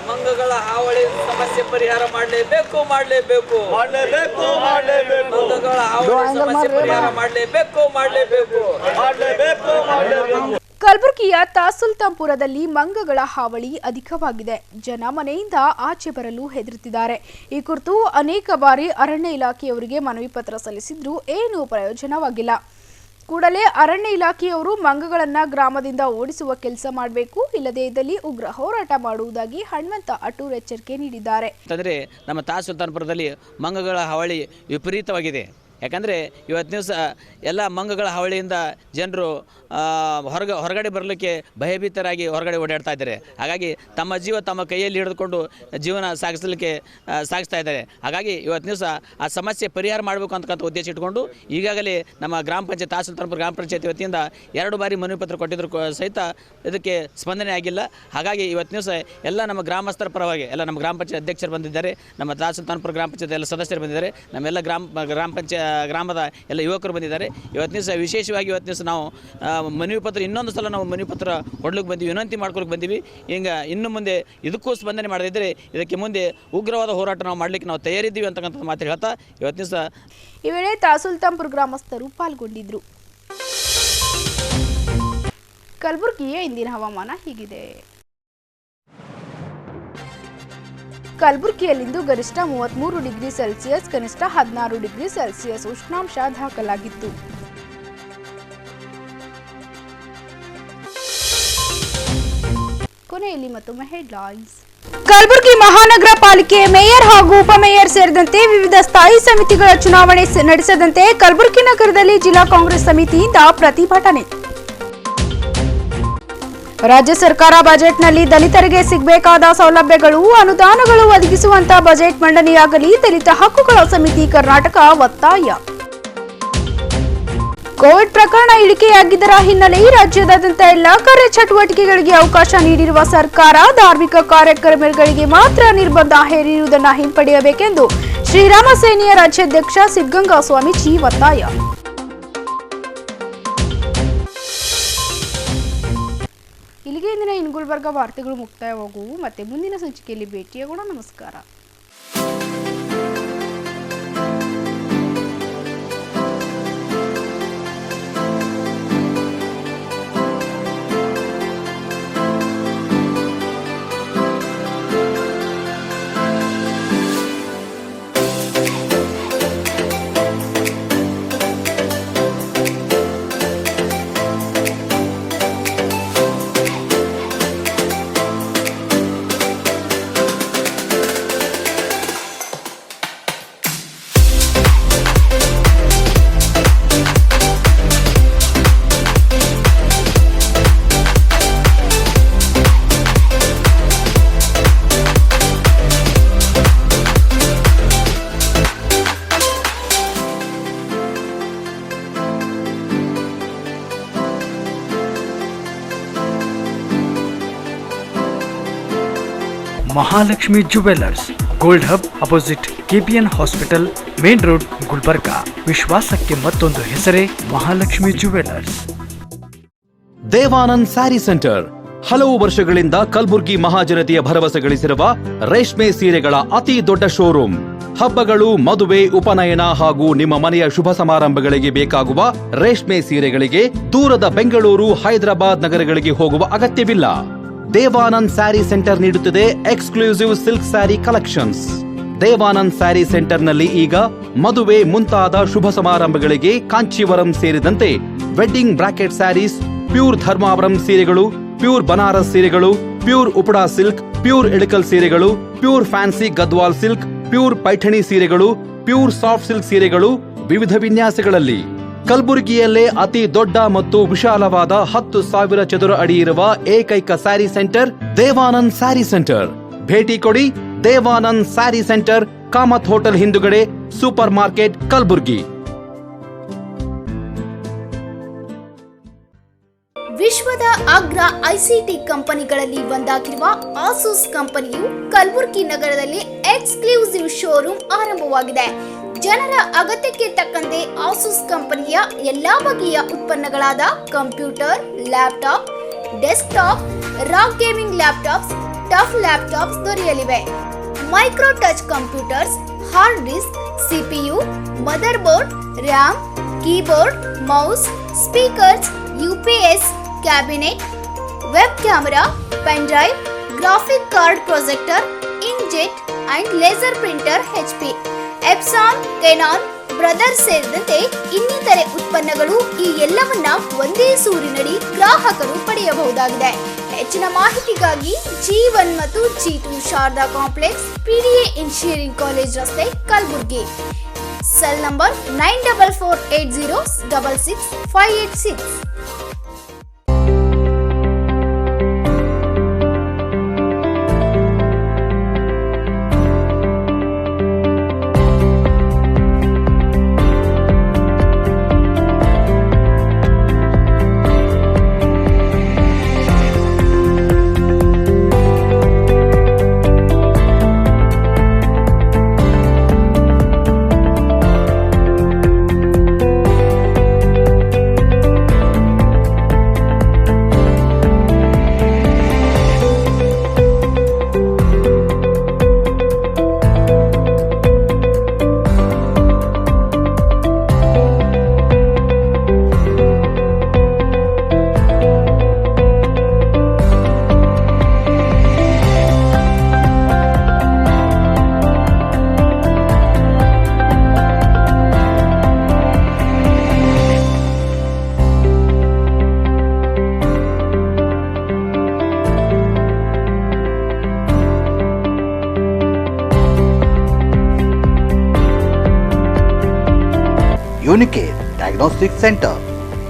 ಮಂಗಗಳ ಹಾವಳಿ ಸಮಸ್ಯೆ ಪರಿಹಾರ ಮಾಡಲೇಬೇಕು. ಮಂಗಗಳ ಹಾವಳಿ ಸಮಸ್ಯೆ ಪರಿಹಾರ ಮಾಡಲೇಬೇಕು. ಕಲಬುರಗಿಯ ತಾಸುಲ್ತಾಂಪುರದಲ್ಲಿ ಮಂಗಗಳ ಹಾವಳಿ ಅಧಿಕವಾಗಿದೆ. ಜನ ಮನೆಯಿಂದ ಆಚೆ ಬರಲು ಹೆದರುತ್ತಿದ್ದಾರೆ. ಈ ಕುರಿತು ಅನೇಕ ಬಾರಿ ಅರಣ್ಯ ಇಲಾಖೆಯವರಿಗೆ ಮನವಿ ಪತ್ರ ಸಲ್ಲಿಸಿದ್ರೂ ಏನೂ ಪ್ರಯೋಜನವಾಗಿಲ್ಲ. ಕೂಡಲೇ ಅರಣ್ಯ ಇಲಾಖೆಯವರು ಮಂಗಗಳನ್ನು ಗ್ರಾಮದಿಂದ ಓಡಿಸುವ ಕೆಲಸ ಮಾಡಬೇಕು, ಇಲ್ಲದೇ ಇದ್ದಲ್ಲಿ ಉಗ್ರ ಹೋರಾಟ ಮಾಡುವುದಾಗಿ ಹನುಮಂತ ಅಟೂರ್ ಎಚ್ಚರಿಕೆ ನೀಡಿದ್ದಾರೆ. ಅಂತಂದರೆ ನಮ್ಮ ತಾಸುಲ್ತಾನ್ಪುರದಲ್ಲಿ ಮಂಗಗಳ ಹಾವಳಿ ವಿಪರೀತವಾಗಿದೆ. ಯಾಕಂದರೆ ಇವತ್ತು ದಿವಸ ಎಲ್ಲ ಮಂಗಗಳ ಹಾವಳಿಯಿಂದ ಜನರು ಹೊರಗಡೆ ಬರಲಿಕ್ಕೆ ಭಯಭೀತರಾಗಿ ಹೊರಗಡೆ ಓಡಾಡ್ತಾ ಇದ್ದಾರೆ. ಹಾಗಾಗಿ ತಮ್ಮ ಜೀವ ತಮ್ಮ ಕೈಯಲ್ಲಿ ಹಿಡಿದುಕೊಂಡು ಜೀವನ ಸಾಗಿಸ್ತಾ ಇದ್ದಾರೆ. ಹಾಗಾಗಿ ಇವತ್ತು ದಿವಸ ಆ ಸಮಸ್ಯೆ ಪರಿಹಾರ ಮಾಡಬೇಕು ಅಂತಕ್ಕಂಥ ಉದ್ದೇಶ ಇಟ್ಕೊಂಡು ಈಗಾಗಲೇ ನಮ್ಮ ಗ್ರಾಮ ಪಂಚಾಯತ್ ತಾಸುಲ್ತಾನ್ಪುರ ಗ್ರಾಮ ಪಂಚಾಯತ್ ವತಿಯಿಂದ 2 ಬಾರಿ ಮನವಿ ಪತ್ರ ಕೊಟ್ಟಿದ್ರು ಸಹಿತ ಇದಕ್ಕೆ ಸ್ಪಂದನೆ ಆಗಿಲ್ಲ. ಹಾಗಾಗಿ ಇವತ್ತು ದಿವಸ ಎಲ್ಲ ನಮ್ಮ ಗ್ರಾಮಸ್ಥರ ಪರವಾಗಿ ಎಲ್ಲ ನಮ್ಮ ಗ್ರಾಮ ಪಂಚಾಯತ್ ಅಧ್ಯಕ್ಷರು ಬಂದಿದ್ದಾರೆ, ನಮ್ಮ ತಾಸುಲ್ತಾನ್ಪುರ ಗ್ರಾಮ ಪಂಚಾಯತ್ ಎಲ್ಲ ಸದಸ್ಯರು ಬಂದಿದ್ದಾರೆ, ನಮ್ಮೆಲ್ಲ ಗ್ರಾಮದ ಎಲ್ಲ ಯುವಕರು ಬಂದಿದ್ದಾರೆ. ಇವತ್ತು ದಿವಸ ವಿಶೇಷವಾಗಿ ಇವತ್ತು ದಿವಸ ನಾವು ಮನವಿ ಪತ್ರ ಇನ್ನೊಂದು ಸಲ ನಾವು ಮನವಿ ಪತ್ರ ಕೊಡ್ಲಿಕ್ಕೆ ಬಂದೀವಿ, ವಿನಂತಿ ಮಾಡ್ಕೊಳಕ್ಕೆ ಬಂದೀವಿ. ಹಿಂಗೆ ಇನ್ನು ಮುಂದೆ ಇದಕ್ಕೂ ಸ್ಪಂದನೆ ಮಾಡದಿದ್ದರೆ ಇದಕ್ಕೆ ಮುಂದೆ ಉಗ್ರವಾದ ಹೋರಾಟ ನಾವು ಮಾಡಲಿಕ್ಕೆ ನಾವು ತಯಾರಿದ್ದೀವಿ ಅಂತಕ್ಕಂಥ ಮಾತು ಹೇಳ್ತಾ ಇವತ್ತು ದಿವಸ ಈ ವೇಳೆ ತಾಸುಲ್ತಾಂಪುರ ಗ್ರಾಮಸ್ಥರು ಪಾಲ್ಗೊಂಡಿದ್ದರು. ಕಲಬುರಗಿಯ ಇಂದಿನ ಹವಾಮಾನ ಹೀಗಿದೆ. ಕಲಬುರಗಿಯಲ್ಲಿಂದು ಗರಿಷ್ಠ 33 ಡಿಗ್ರಿ ಸೆಲ್ಸಿಯಸ್, ಕನಿಷ್ಠ 16 ಡಿಗ್ರಿ ಸೆಲ್ಸಿಯಸ್ ಉಷ್ಣಾಂಶ ದಾಖಲಾಗಿತ್ತು. ಕೊನೆಯಲ್ಲಿ ಮತ್ತೊಮ್ಮೆ ಹೆಡ್ಲೈನ್ಸ್. ಕಲಬುರಗಿ ಮಹಾನಗರ ಪಾಲಿಕೆ ಮೇಯರ್ ಹಾಗೂ ಉಪಮೇಯರ್ ಸೇರಿದಂತೆ ವಿವಿಧ ಸ್ಥಾಯಿ ಸಮಿತಿಗಳ ಚುನಾವಣೆ ನಡೆಸದಂತೆ ಕಲಬುರಗಿ ನಗರದಲ್ಲಿ ಜಿಲ್ಲಾ ಕಾಂಗ್ರೆಸ್ ಸಮಿತಿಯಿಂದ ಪ್ರತಿಭಟನೆ. ರಾಜ್ಯ ಸರ್ಕಾರ ಬಜೆಟ್ನಲ್ಲಿ ದಲಿತರಿಗೆ ಸಿಗಬೇಕಾದ ಸೌಲಭ್ಯಗಳು, ಅನುದಾನಗಳು ಒದಗಿಸುವಂತ ಬಜೆಟ್ ಮಂಡನೆಯಾಗಲಿ, ದಲಿತ ಹಕ್ಕುಗಳ ಸಮಿತಿ ಕರ್ನಾಟಕ ಒತ್ತಾಯ. ಕೋವಿಡ್ ಪ್ರಕರಣ ಇಳಿಕೆಯಾಗಿದ್ದರ ಹಿನ್ನೆಲೆ ರಾಜ್ಯದಾದ್ಯಂತ ಎಲ್ಲ ಕಾರ್ಯಚಟುವಟಿಕೆಗಳಿಗೆ ಅವಕಾಶ ನೀಡಿರುವ ಸರ್ಕಾರ ಧಾರ್ಮಿಕ ಕಾರ್ಯಕ್ರಮಗಳಿಗೆ ಮಾತ್ರ ನಿರ್ಬಂಧ ಹೇರಿರುವುದನ್ನು ಹಿಂಪಡೆಯಬೇಕೆಂದು ಶ್ರೀರಾಮ ಸೇನೆಯ ರಾಜ್ಯಾಧ್ಯಕ್ಷ ಸಿದ್ಧಗಂಗಾ ಸ್ವಾಮೀಜಿ ಒತ್ತಾಯ. ಇಲ್ಲಿಗೆ ಇಂದಿನ ಇನ್ ಗುಲ್ಬರ್ಗ ವಾರ್ತೆಗಳು ಮುಕ್ತಾಯವಾಗುವು. ಮತ್ತೆ ಮುಂದಿನ ಸಂಚಿಕೆಯಲ್ಲಿ ಭೇಟಿಯಾಗೋಣ. ನಮಸ್ಕಾರ. Mahalakshmi jewellers, gold hub opposite KPN hospital, main road, Gulbarga. ವಿಶ್ವಾಸಕ್ಕೆ ಮತ್ತೊಂದು ಹೆಸರೇ ಮಹಾಲಕ್ಷ್ಮಿ ಜುವೆಲ್ಲರ್ಸ್. ದೇವಾನಂದ್ ಸ್ಯಾರಿ ಸೆಂಟರ್ ಹಲವು ವರ್ಷಗಳಿಂದ ಕಲಬುರ್ಗಿ ಮಹಾಜನತೆಯ ಭರವಸೆ ಗಳಿಸಿರುವ ರೇಷ್ಮೆ ಸೀರೆಗಳ ಅತಿ ದೊಡ್ಡ ಶೋರೂಮ್. ಹಬ್ಬಗಳು, ಮದುವೆ, ಉಪನಯನ ಹಾಗೂ ನಿಮ್ಮ ಮನೆಯ ಶುಭ ಸಮಾರಂಭಗಳಿಗೆ ಬೇಕಾಗುವ ರೇಷ್ಮೆ ಸೀರೆಗಳಿಗೆ ದೂರದ ಬೆಂಗಳೂರು, ಹೈದರಾಬಾದ್ ನಗರಗಳಿಗೆ ಹೋಗುವ ಅಗತ್ಯವಿಲ್ಲ. ದೇವಾನಂದ್ ಸ್ಯಾರಿ ಸೆಂಟರ್ ನೀಡುತ್ತಿದೆ exclusive silk sari collections. Devanand sari ಸೆಂಟರ್ನಲ್ಲಿ ಈಗ ಮದುವೆ ಮುಂತಾದ ಶುಭ ಸಮಾರಂಭಗಳಿಗೆ ಕಾಂಚೀವರಂ ಸೇರಿದಂತೆ wedding bracket saris, pure Dharmavaram ಸೀರೆಗಳು, ಪ್ಯೂರ್ ಬನಾರಸ್ ಸೀರೆಗಳು, pure Uppada silk, pure Ilkal ಸೀರೆಗಳು, pure fancy Gadwal silk, pure Paithani ಸೀರೆಗಳು, ಪ್ಯೂರ್ ಸಾಫ್ಟ್ ಸಿಲ್ಕ್ ಸೀರೆಗಳು ವಿವಿಧ ವಿನ್ಯಾಸಗಳಲ್ಲಿ. ಕಲಬುರಗಿಯಲ್ಲೇ ಅತಿ ದೊಡ್ಡ ಮತ್ತು ವಿಶಾಲವಾದ 10,000 ಚದುರ ಅಡಿ ಇರುವ ಏಕೈಕ ಸ್ಯಾರಿ ಸೆಂಟರ್ ದೇವಾನಂದ್ ಸ್ಯಾರಿ ಸೆಂಟರ್. ಭೇಟಿ ಕೊಡಿ. ದೇವಾನಂದ್ ಸ್ಯಾರಿ ಸೆಂಟರ್, ಕಾಮತ್ ಹೋಟೆಲ್ ಹಿಂದುಗಡೆ, ಸೂಪರ್ ಮಾರ್ಕೆಟ್, ಕಲಬುರ್ಗಿ. ವಿಶ್ವದ ಅಗ್ರ ಐಸಿಟಿ ಕಂಪನಿಗಳಲ್ಲಿ ಒಂದಾಗಿರುವ ಆಸೂಸ್ ಕಂಪನಿಯು ಕಲಬುರಗಿ ನಗರದಲ್ಲಿ ಎಕ್ಸ್ಕ್ಲೂಸಿವ್ ಶೋರೂಮ್ ಆರಂಭವಾಗಿದೆ. ಜನರ ಅಗತ್ಯಕ್ಕೆ ತಕ್ಕಂತೆ ಆಸೂಸ್ ಕಂಪನಿಯ ಎಲ್ಲಾ ಬಗೆಯ ಉತ್ಪನ್ನಗಳಾದ computer, laptop, desktop, rock gaming laptops, tough laptops ದೊರೆಯಲಿವೆ. Micro touch computers, hard disk, CPU, mother board, RAM, keyboard, mouse, speakers, UPS, cabinet, web camera, pen drive, graphic card projector, inkjet and laser printer, HP, Epson, Canon, brothers ಸೇರಿದಂತೆ ಇನ್ನಿತರೆ ಉತ್ಪನ್ನಗಳು ಈ ಎಲ್ಲವನ್ನ ಒಂದೇ ಸೂರಿನಡಿ ಗ್ರಾಹಕರು ಪಡೆಯಬಹುದಾಗಿದೆ. ಹೆಚ್ಚಿನ ಮಾಹಿತಿಗಾಗಿ G1 ಮತ್ತು G2 Sharada complex, PDA engineering college ರಸ್ತೆ, Kalaburagi. Cell number 9448066586. Unicare Diagnostic Center,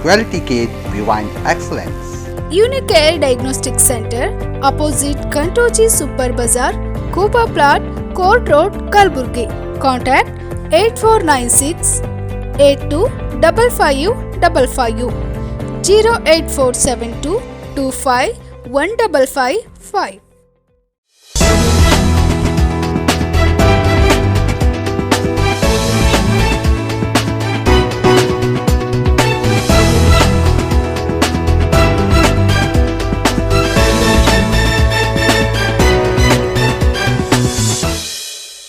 Quality Care Beyond Excellence. Unicare Diagnostic Center, opposite Kantoji Super Bazaar, Kuba Plot, Court Road, Kalburgi. Contact 8496 825555 08472 25 1555.